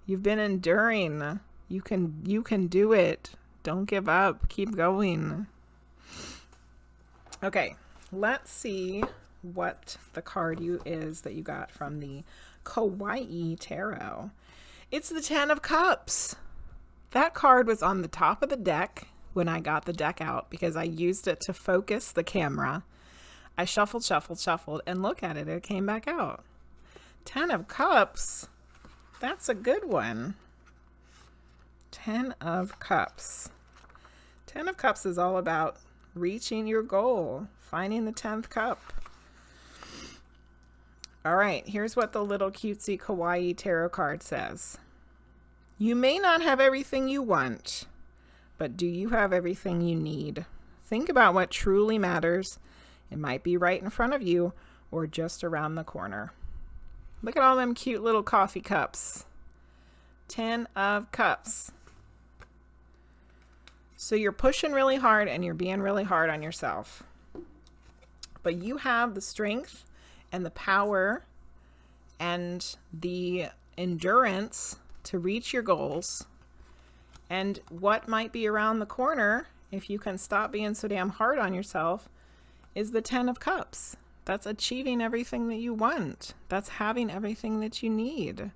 You've been enduring. You can do it. Don't give up. Keep going. Okay, let's see what the card is that you got from the Kawaii Tarot. It's the 10 of Cups. That card was on the top of the deck when I got the deck out because I used it to focus the camera. I shuffled, and look at it. It came back out. 10 of Cups. That's a good one. 10 of Cups. 10 of Cups is all about reaching your goal, finding the 10th cup. All right, here's what the little cutesy kawaii tarot card says. You may not have everything you want, but do you have everything you need? Think about what truly matters. It might be right in front of you or just around the corner. Look at all them cute little coffee cups. 10 of Cups. So you're pushing really hard and you're being really hard on yourself. But you have the strength and the power and the endurance to reach your goals. And what might be around the corner, if you can stop being so damn hard on yourself, is the 10 of Cups. That's achieving everything that you want. That's having everything that you need.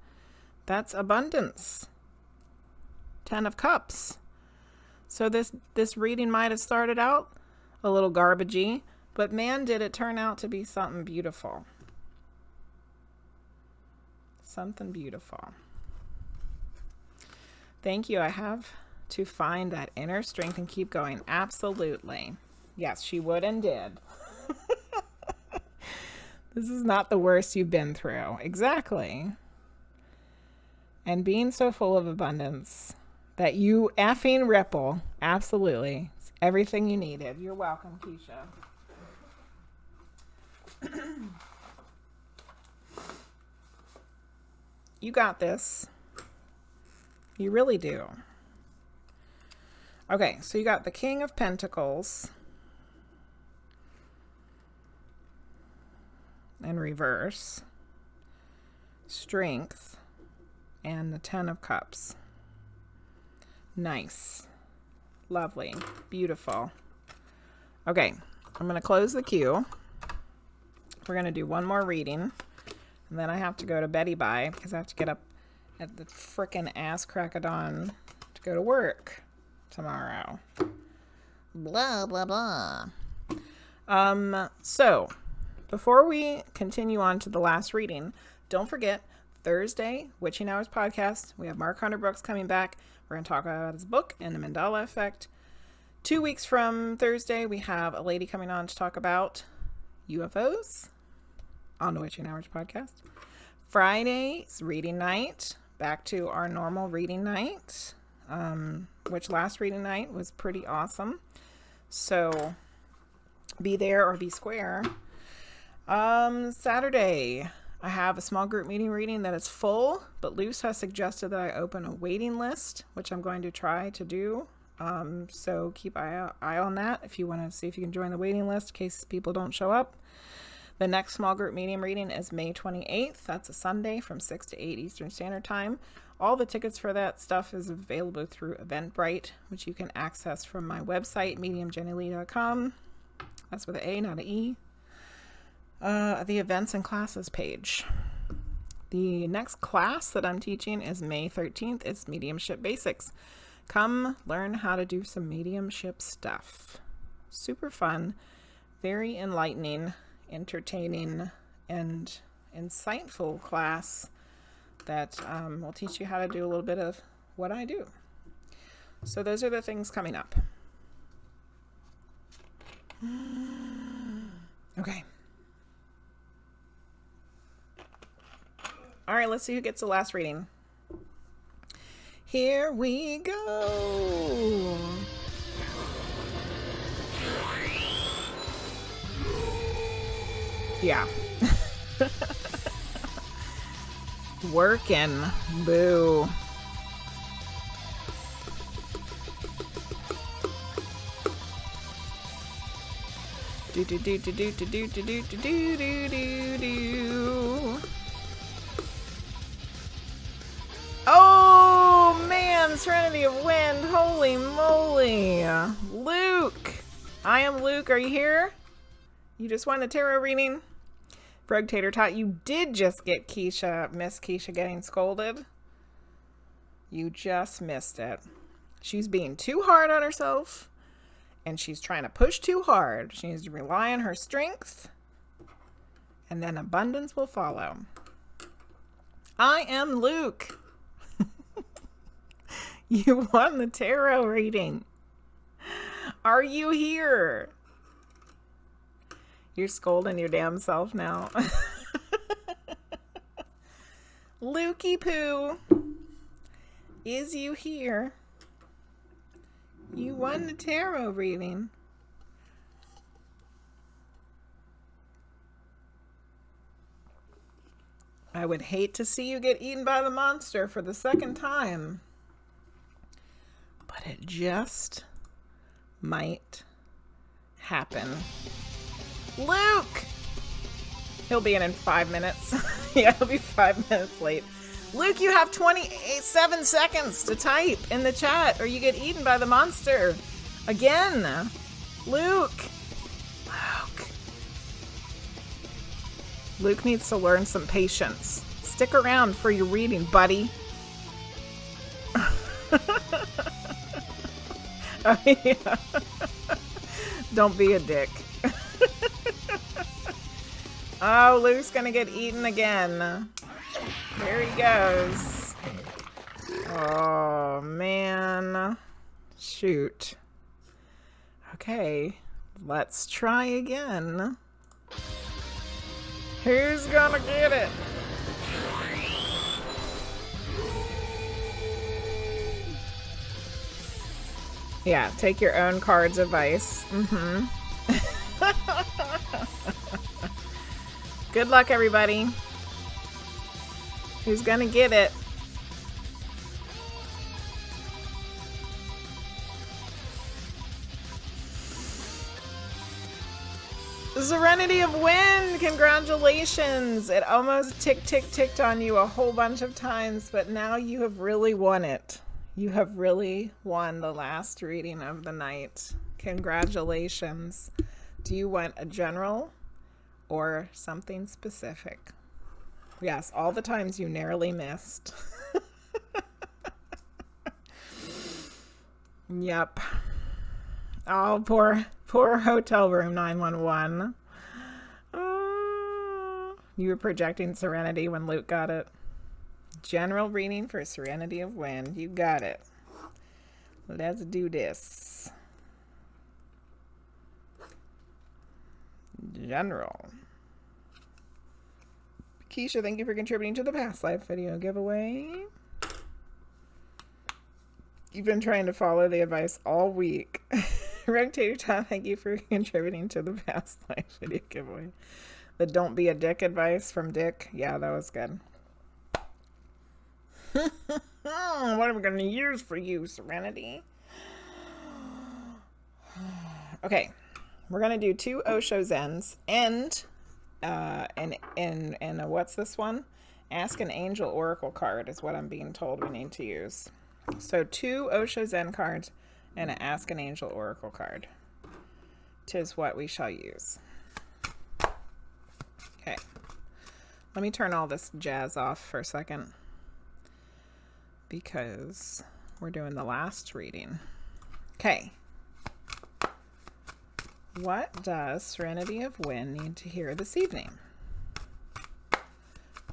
That's abundance. 10 of Cups. So this reading might have started out a little garbagey, but man, did it turn out to be something beautiful. Something beautiful. Thank you. I have to find that inner strength and keep going. Absolutely. Yes, she would and did. This is not the worst you've been through. Exactly. And being so full of abundance that you effing ripple. Absolutely. It's everything you needed. You're welcome, Keisha. You got this. You really do. Okay, so you got the King of Pentacles in reverse, Strength, and the 10 of Cups. Nice. Lovely. Beautiful. Okay, I'm going to close the queue. We're going to do one more reading, and then I have to go to Betty Bye because I have to get up at the frickin' ass crack of dawn to go to work tomorrow. Blah, blah, blah. So, before we continue on to the last reading, don't forget, Thursday, Witching Hours podcast, we have Mark Hunter Brooks coming back. We're going to talk about his book and the Mandela Effect. 2 weeks from Thursday, we have a lady coming on to talk about UFOs on the Witching Hours podcast. Friday's reading night, back to our normal reading night, which last reading night was pretty awesome. So be there or be square. Saturday, I have a small group meeting reading that is full, but Luce has suggested that I open a waiting list, which I'm going to try to do. So keep eye on that if you want to see if you can join the waiting list in case people don't show up. The next small group meeting reading is May 28th. That's a Sunday from 6 to 8 Eastern Standard Time. All the tickets for that stuff is available through Eventbrite, which you can access from my website, mediumjennylee.com. That's with an A, not an E. The events and classes page. The next class that I'm teaching is May 13th. It's Mediumship Basics. Come learn how to do some mediumship stuff. Super fun, very enlightening, entertaining, and insightful class that will teach you how to do a little bit of what I do. So those are the things coming up. Okay. All right, let's see who gets the last reading. Here we go. Yeah. Working. Boo. Do do do do do do do do do do do do do. I am Luke. Are you here? You just won the tarot reading? Rogue Tater Tot, you did just get Keisha, Miss Keisha getting scolded. You just missed it. She's being too hard on herself, and she's trying to push too hard. She needs to rely on her strength, and then abundance will follow. I am Luke. You won the tarot reading. Are you here? You're scolding your damn self now. Lukey Poo, is you here? You won the tarot reading. I would hate to see you get eaten by the monster for the second time. But it just might happen. Luke! He'll be in 5 minutes. Yeah, he'll be 5 minutes late. Luke, you have 27 seconds to type in the chat or you get eaten by the monster. Again. Luke. Luke needs to learn some patience. Stick around for your reading, buddy. Oh, yeah. Don't be a dick. Oh, Luke's gonna get eaten again. There he goes. Oh, man. Shoot. Okay, let's try again. Who's gonna get it? Yeah, take your own card's advice. Good luck, everybody. Who's gonna get it? Serenity of Wind, congratulations. It almost ticked on you a whole bunch of times, but now you have really won it. You have really won the last reading of the night. Congratulations. Do you want a general or something specific? Yes, all the times you narrowly missed. Yep. Oh, poor hotel room 911. You were projecting Serenity when Luke got it. General reading for Serenity of Wind. You got it. Let's do this. General. Keisha, thank you for contributing to the past life video giveaway. You've been trying to follow the advice all week. Rogue Tater Tot, thank you for contributing to the past life video giveaway. The don't be a dick advice from Dick. Yeah, that was good. What are we going to use for you, Serenity? Okay, we're going to do 2 Osho Zens and what's this one? Ask an Angel Oracle card is what I'm being told we need to use. So 2 Osho Zen cards and an Ask an Angel Oracle card. 'Tis what we shall use. Okay. Let me turn all this jazz off for a second, because we're doing the last reading. Okay. What does Serenity of Wind need to hear this evening?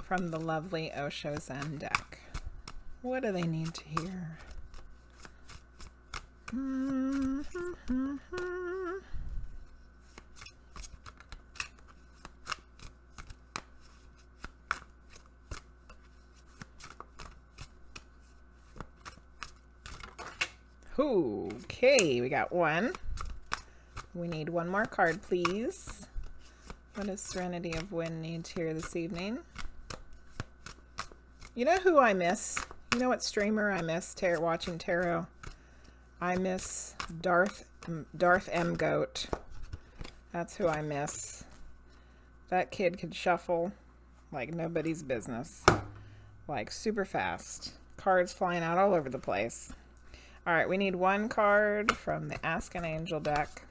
From the lovely Osho Zen deck. What do they need to hear? Okay, we got 1. We need 1 more card, please. What does Serenity of Wind need to hear this evening? You know who I miss? You know what streamer I miss watching tarot? I miss Darth M. Goat. That's who I miss. That kid could shuffle like nobody's business. Like super fast. Cards flying out all over the place. Alright, we need 1 card from the Ask an Angel deck.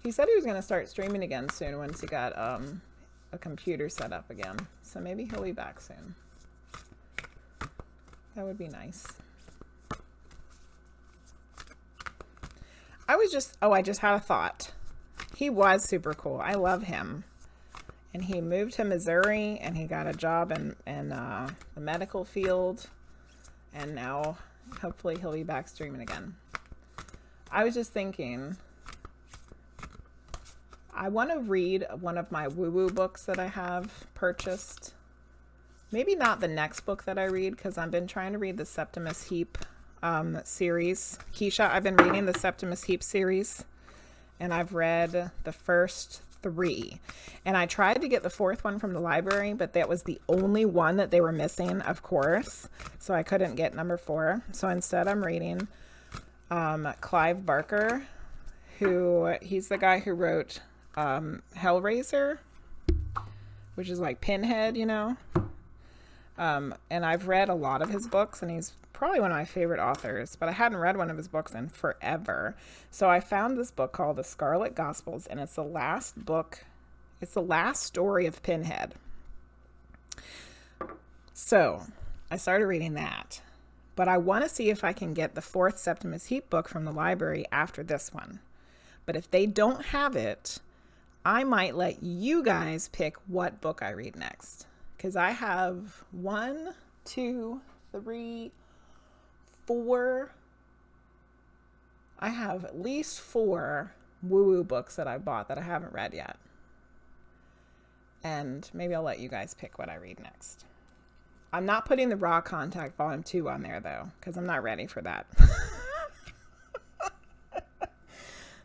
He said he was going to start streaming again soon once he got a computer set up again. So maybe he'll be back soon. That would be nice. I just had a thought. He was super cool. I love him. And he moved to Missouri and he got a job in the medical field. And now hopefully he'll be back streaming again. I was just thinking, I want to read one of my woo-woo books that I have purchased. Maybe not the next book that I read, because I've been trying to read the Septimus Heap series. Keisha, I've been reading the Septimus Heap series, and I've read the first 3. And I tried to get the 4th one from the library, but that was the only one that they were missing, of course. So I couldn't get number 4. So instead I'm reading Clive Barker, he's the guy who wrote Hellraiser, which is like Pinhead, you know. And I've read a lot of his books, and he's probably one of my favorite authors, but I hadn't read one of his books in forever. So I found this book called The Scarlet Gospels, and it's the last book. It's the last story of Pinhead. So I started reading that, but I want to see if I can get the 4th Septimus Heap book from the library after this one. But if they don't have it, I might let you guys pick what book I read next. Because I have 1, 2, 3, 4. I have at least 4 woo-woo books that I bought that I haven't read yet. And maybe I'll let you guys pick what I read next. I'm not putting the Raw Contact Volume 2 on there, though, because I'm not ready for that.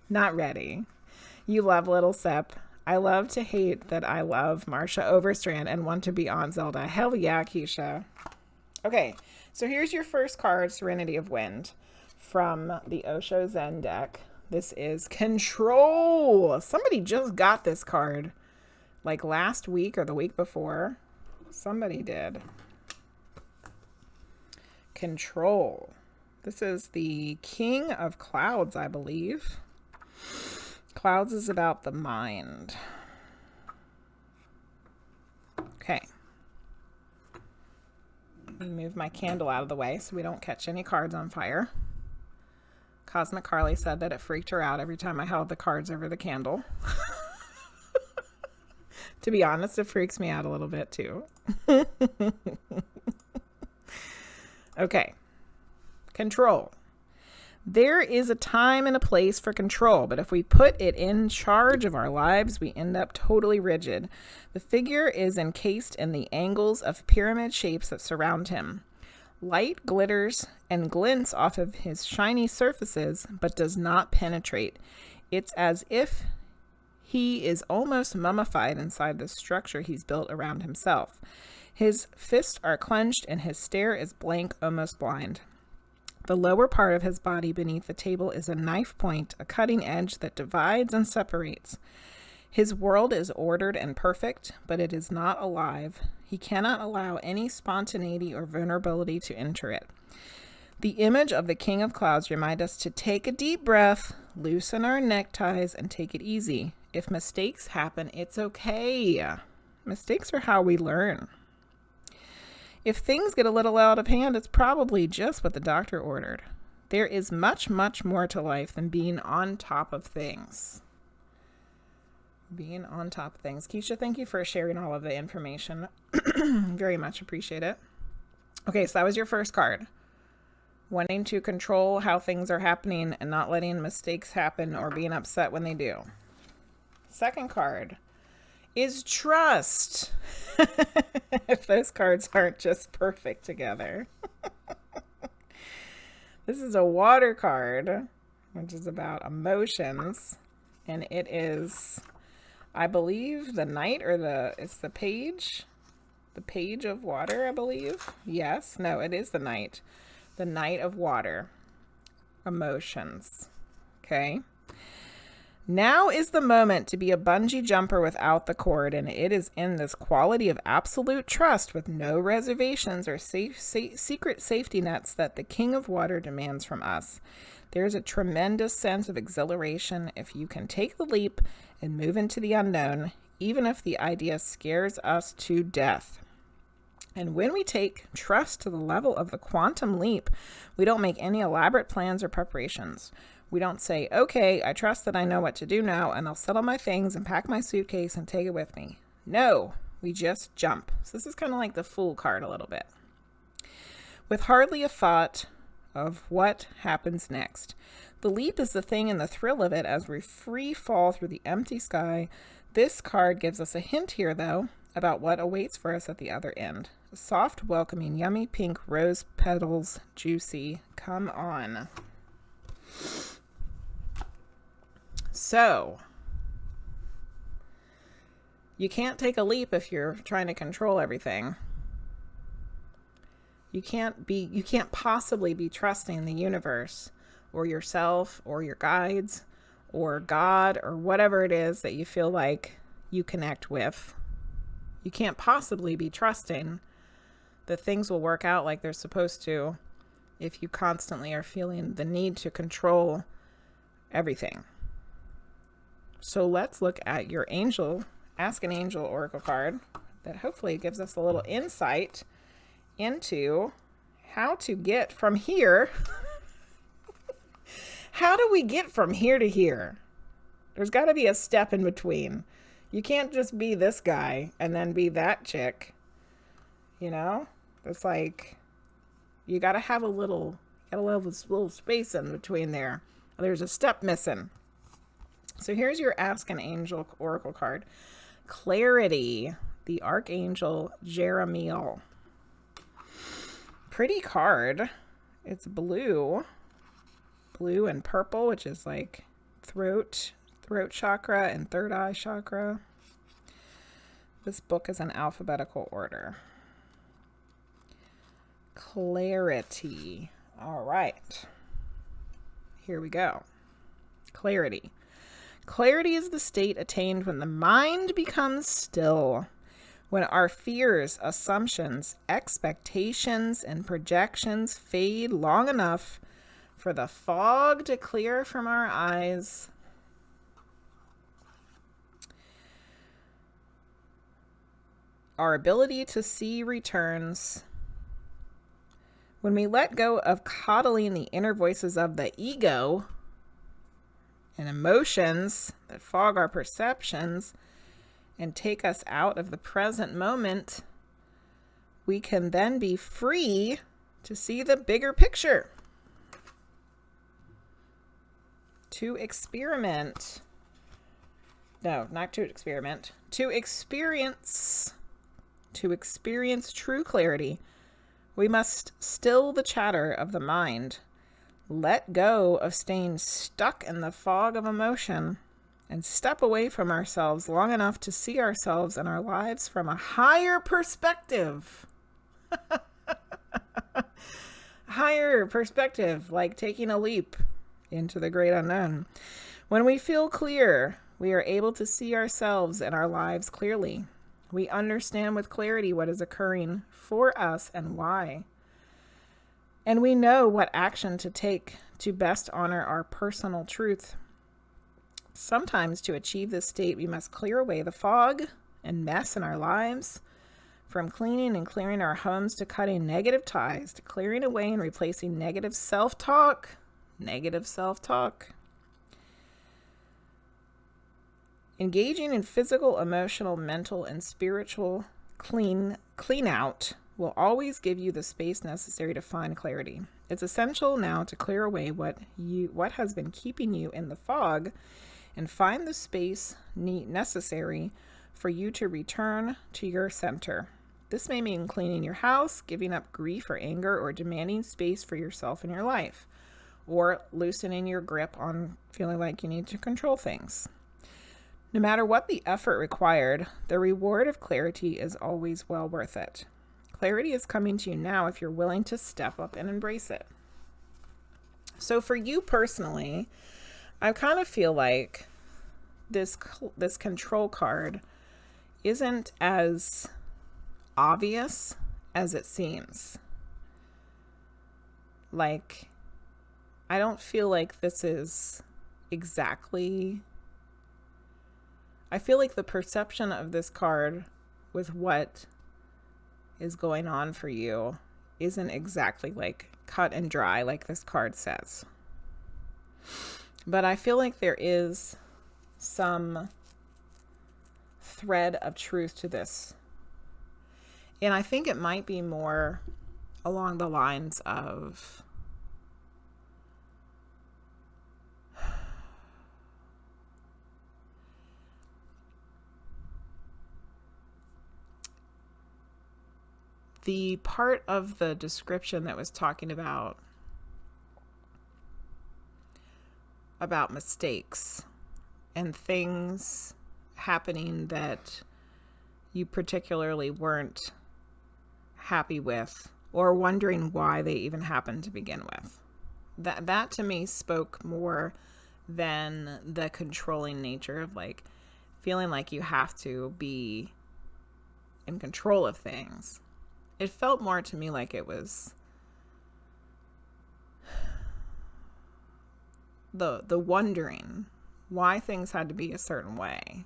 Not ready. You love Little Sep. I love to hate that I love Marsha Overstrand and want to be on Zelda. Hell yeah, Keisha. Okay, so here's your first card, Serenity of Wind, from the Osho Zen deck. This is Control. Somebody just got this card like last week or the week before. Somebody did. Control. This is the King of Clouds, I believe. Clouds is about the mind. Okay. Let me move my candle out of the way so we don't catch any cards on fire. Cosmic Carly said that it freaked her out every time I held the cards over the candle. To be honest, it freaks me out a little bit too. Okay. Control. There is a time and a place for control, but if we put it in charge of our lives, we end up totally rigid. The figure is encased in the angles of pyramid shapes that surround him. Light glitters and glints off of his shiny surfaces, but does not penetrate. It's as if he is almost mummified inside the structure he's built around himself. His fists are clenched and his stare is blank, almost blind. The lower part of his body beneath the table is a knife point, a cutting edge that divides and separates. His world is ordered and perfect, but it is not alive. He cannot allow any spontaneity or vulnerability to enter it. The image of the King of Clouds reminds us to take a deep breath, loosen our neckties, and take it easy. If mistakes happen, it's okay. Mistakes are how we learn. If things get a little out of hand, it's probably just what the doctor ordered. There is much, much more to life than being on top of things. Being on top of things. Keisha, thank you for sharing all of the information. Very much appreciate it. Okay, so that was your first card. Wanting to control how things are happening and not letting mistakes happen or being upset when they do. Second card is Trust. If those cards aren't just perfect together. This is a water card, which is about emotions. And it is, I believe, the knight or it's the page. The page of water, I believe. Yes. No, it is the knight. The Knight of Water. Emotions. Okay. Now is the moment to be a bungee jumper without the cord, and it is in this quality of absolute trust with no reservations or secret safety nets that the King of Water demands from us. There's a tremendous sense of exhilaration if you can take the leap and move into the unknown, even if the idea scares us to death. And when we take trust to the level of the quantum leap, we don't make any elaborate plans or preparations. We don't say, okay, I trust that I know what to do now, and I'll settle my things and pack my suitcase and take it with me. No, we just jump. So this is kind of like the Fool card a little bit. With hardly a thought of what happens next. The leap is the thing and the thrill of it as we free fall through the empty sky. This card gives us a hint here, though, about what awaits for us at the other end. Soft, welcoming, yummy pink rose petals, juicy. Come on. So, you can't take a leap if you're trying to control everything. You can't possibly be trusting the universe or yourself or your guides or God or whatever it is that you feel like you connect with. You can't possibly be trusting that things will work out like they're supposed to if you constantly are feeling the need to control everything. So let's look at your angel, Ask an Angel Oracle card that hopefully gives us a little insight into how to get from here. How do we get from here to here? There's got to be a step in between. You can't just be this guy and then be that chick. You know? It's like you got to have a little space in between there. There's a step missing. So here's your Ask an Angel Oracle card. Clarity, the Archangel Jeremiel. Pretty card. It's blue and purple, which is like throat chakra and third eye chakra. This book is in alphabetical order. Clarity. All right. Here we go. Clarity. Clarity is the state attained when the mind becomes still, when our fears, assumptions, expectations, and projections fade long enough for the fog to clear from our eyes. Our ability to see returns. When we let go of coddling the inner voices of the ego and emotions that fog our perceptions and take us out of the present moment, we can then be free to see the bigger picture. To experiment. No, not to experiment. To experience true clarity, we must still the chatter of the mind, let go of staying stuck in the fog of emotion, and step away from ourselves long enough to see ourselves and our lives from a higher perspective. Higher perspective, like taking a leap into the great unknown. When we feel clear, we are able to see ourselves and our lives clearly. We understand with clarity what is occurring for us and why. And we know what action to take to best honor our personal truth. Sometimes to achieve this state, we must clear away the fog and mess in our lives, from cleaning and clearing our homes to cutting negative ties, to clearing away and replacing negative self-talk. Engaging in physical, emotional, mental, and spiritual clean out will always give you the space necessary to find clarity. It's essential now to clear away what has been keeping you in the fog and find the space necessary for you to return to your center. This may mean cleaning your house, giving up grief or anger, or demanding space for yourself in your life, or loosening your grip on feeling like you need to control things. No matter what the effort required, the reward of clarity is always well worth it. Clarity is coming to you now if you're willing to step up and embrace it. So for you personally, I kind of feel like this control card isn't as obvious as it seems. Like, I don't feel like this is exactly... I feel like the perception of this card with what is going on for you isn't exactly like cut and dry like this card says. But I feel like there is some thread of truth to this. And I think it might be more along the lines of the part of the description that was talking about mistakes and things happening that you particularly weren't happy with or wondering why they even happened to begin with. That to me spoke more than the controlling nature of like feeling like you have to be in control of things. It felt more to me like it was the wondering why things had to be a certain way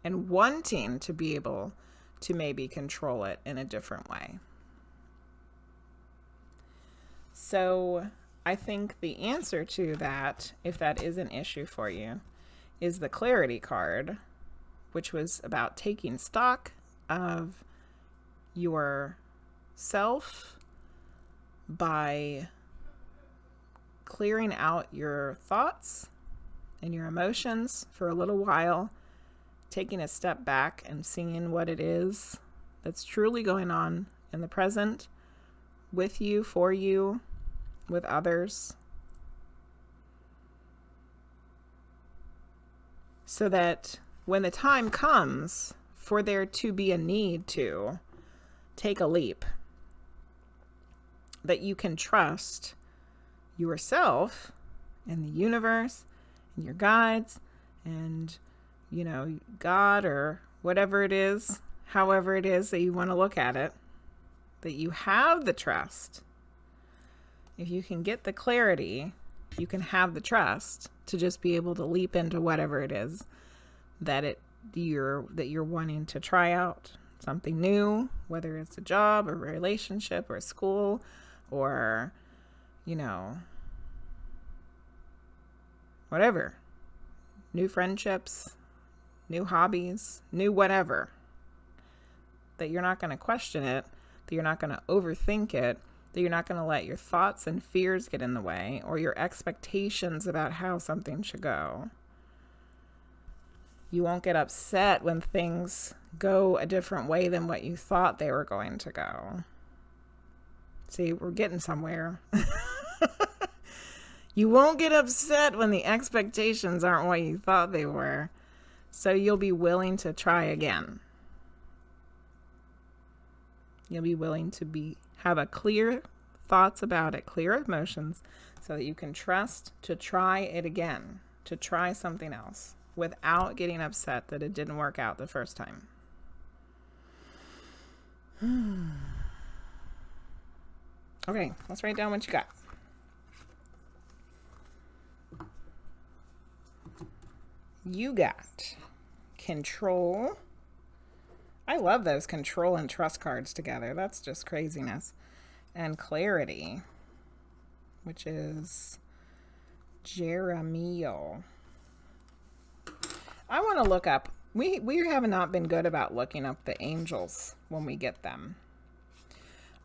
and wanting to be able to maybe control it in a different way. So I think the answer to that, if that is an issue for you, is the clarity card, which was about taking stock of yourself by clearing out your thoughts and your emotions for a little while, taking a step back and seeing what it is that's truly going on in the present with you, for you, with others, so that when the time comes for there to be a need to take a leap, that you can trust yourself and the universe and your guides and, you know, God or whatever it is, however it is that you want to look at it, that you have the trust. If you can get the clarity, you can have the trust to just be able to leap into whatever it is that you're wanting to try out. Something new, whether it's a job or a relationship or a school or, you know, whatever. New friendships, new hobbies, new whatever. That you're not going to question it, that you're not going to overthink it, that you're not going to let your thoughts and fears get in the way or your expectations about how something should go. You won't get upset when things go a different way than what you thought they were going to go. See, we're getting somewhere. You won't get upset when the expectations aren't what you thought they were. So you'll be willing to try again. You'll be willing to have a clear thoughts about it, clear emotions, so that you can trust to try it again, to try something else without getting upset that it didn't work out the first time. Okay, let's write down what you got. You got control. I love those control and trust cards together. That's just craziness. And clarity, which is Jeremiel. I want to look up. We have not been good about looking up the angels when we get them.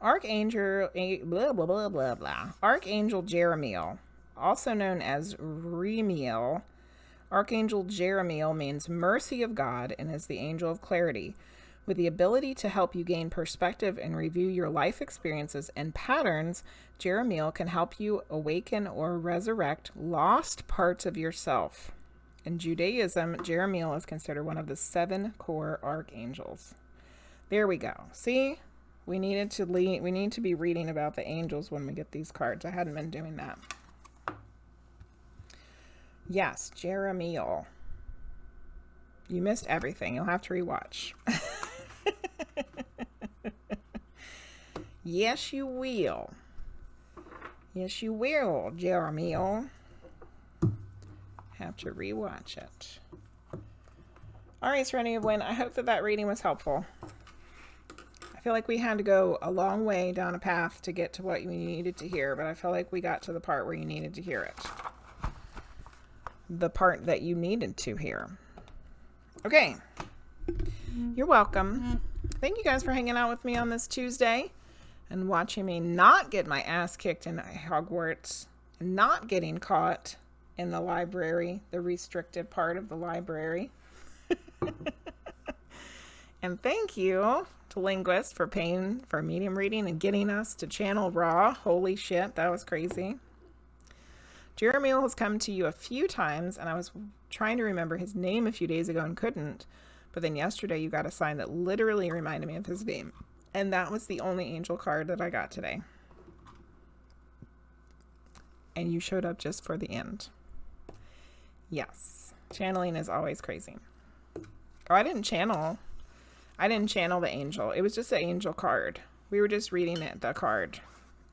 Archangel, blah, blah, blah, blah, blah. Archangel Jeremiel, also known as Remiel. Archangel Jeremiel means mercy of God and is the angel of clarity, with the ability to help you gain perspective and review your life experiences and patterns. Jeremiel can help you awaken or resurrect lost parts of yourself. In Judaism, Jeremiel is considered one of the 7 core archangels. There we go. See? We need to be reading about the angels when we get these cards. I hadn't been doing that. Yes, Jeremiel. You missed everything. You'll have to rewatch. Yes, you will. Yes, you will, Jeremy. Have to rewatch it. All right, Serenity of Wind. I hope that reading was helpful. I feel like we had to go a long way down a path to get to what you needed to hear, but I feel like we got to the part where you needed to hear it. The part that you needed to hear. Okay. You're welcome. Thank you guys for hanging out with me on this Tuesday and watching me not get my ass kicked in Hogwarts, and not getting caught in the library, the restricted part of the library. And thank you to Linguizt for paying for medium reading and getting us to channel Raw. Holy shit, that was crazy. Jeremy has come to you a few times, and I was trying to remember his name a few days ago and couldn't. But then yesterday you got a sign that literally reminded me of his name. And that was the only angel card that I got today. And you showed up just for the end. Yes. Channeling is always crazy. Oh, I didn't channel the angel. It was just an angel card. We were just reading it, the card.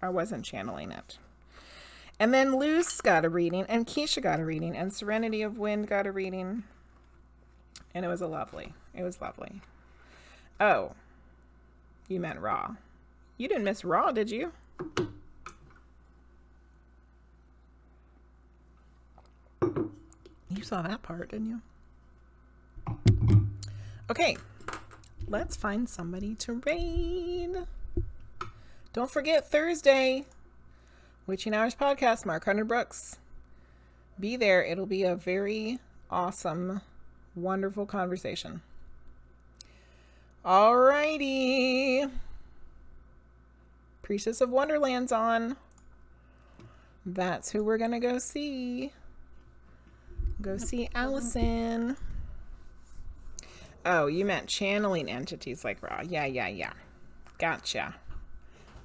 I wasn't channeling it. And then Luce got a reading, and Keisha got a reading, and Serenity of Wind got a reading. And it was lovely. It was lovely. Oh, you meant Raw. You didn't miss Raw, did you? You saw that part, didn't you? Okay, let's find somebody to raid. Don't forget Thursday, Witching Hours podcast, Mark Hunter Brooks. Be there. It'll be a very awesome, wonderful conversation. Alrighty. Priestess of Wonderland's on. That's who we're gonna go see. Go see Allison. Oh, you meant channeling entities like Raw. Yeah. Gotcha.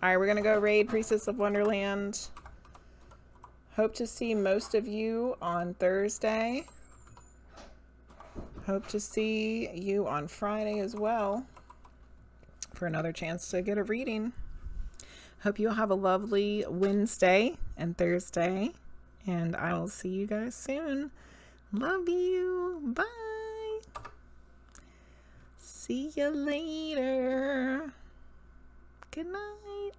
Alright, we're gonna go raid Priestess of Wonderland. Hope to see most of you on Thursday. Hope to see you on Friday as well for another chance to get a reading. Hope you'll have a lovely Wednesday and Thursday, and I will see you guys soon. Love you. Bye. See you later. Good night.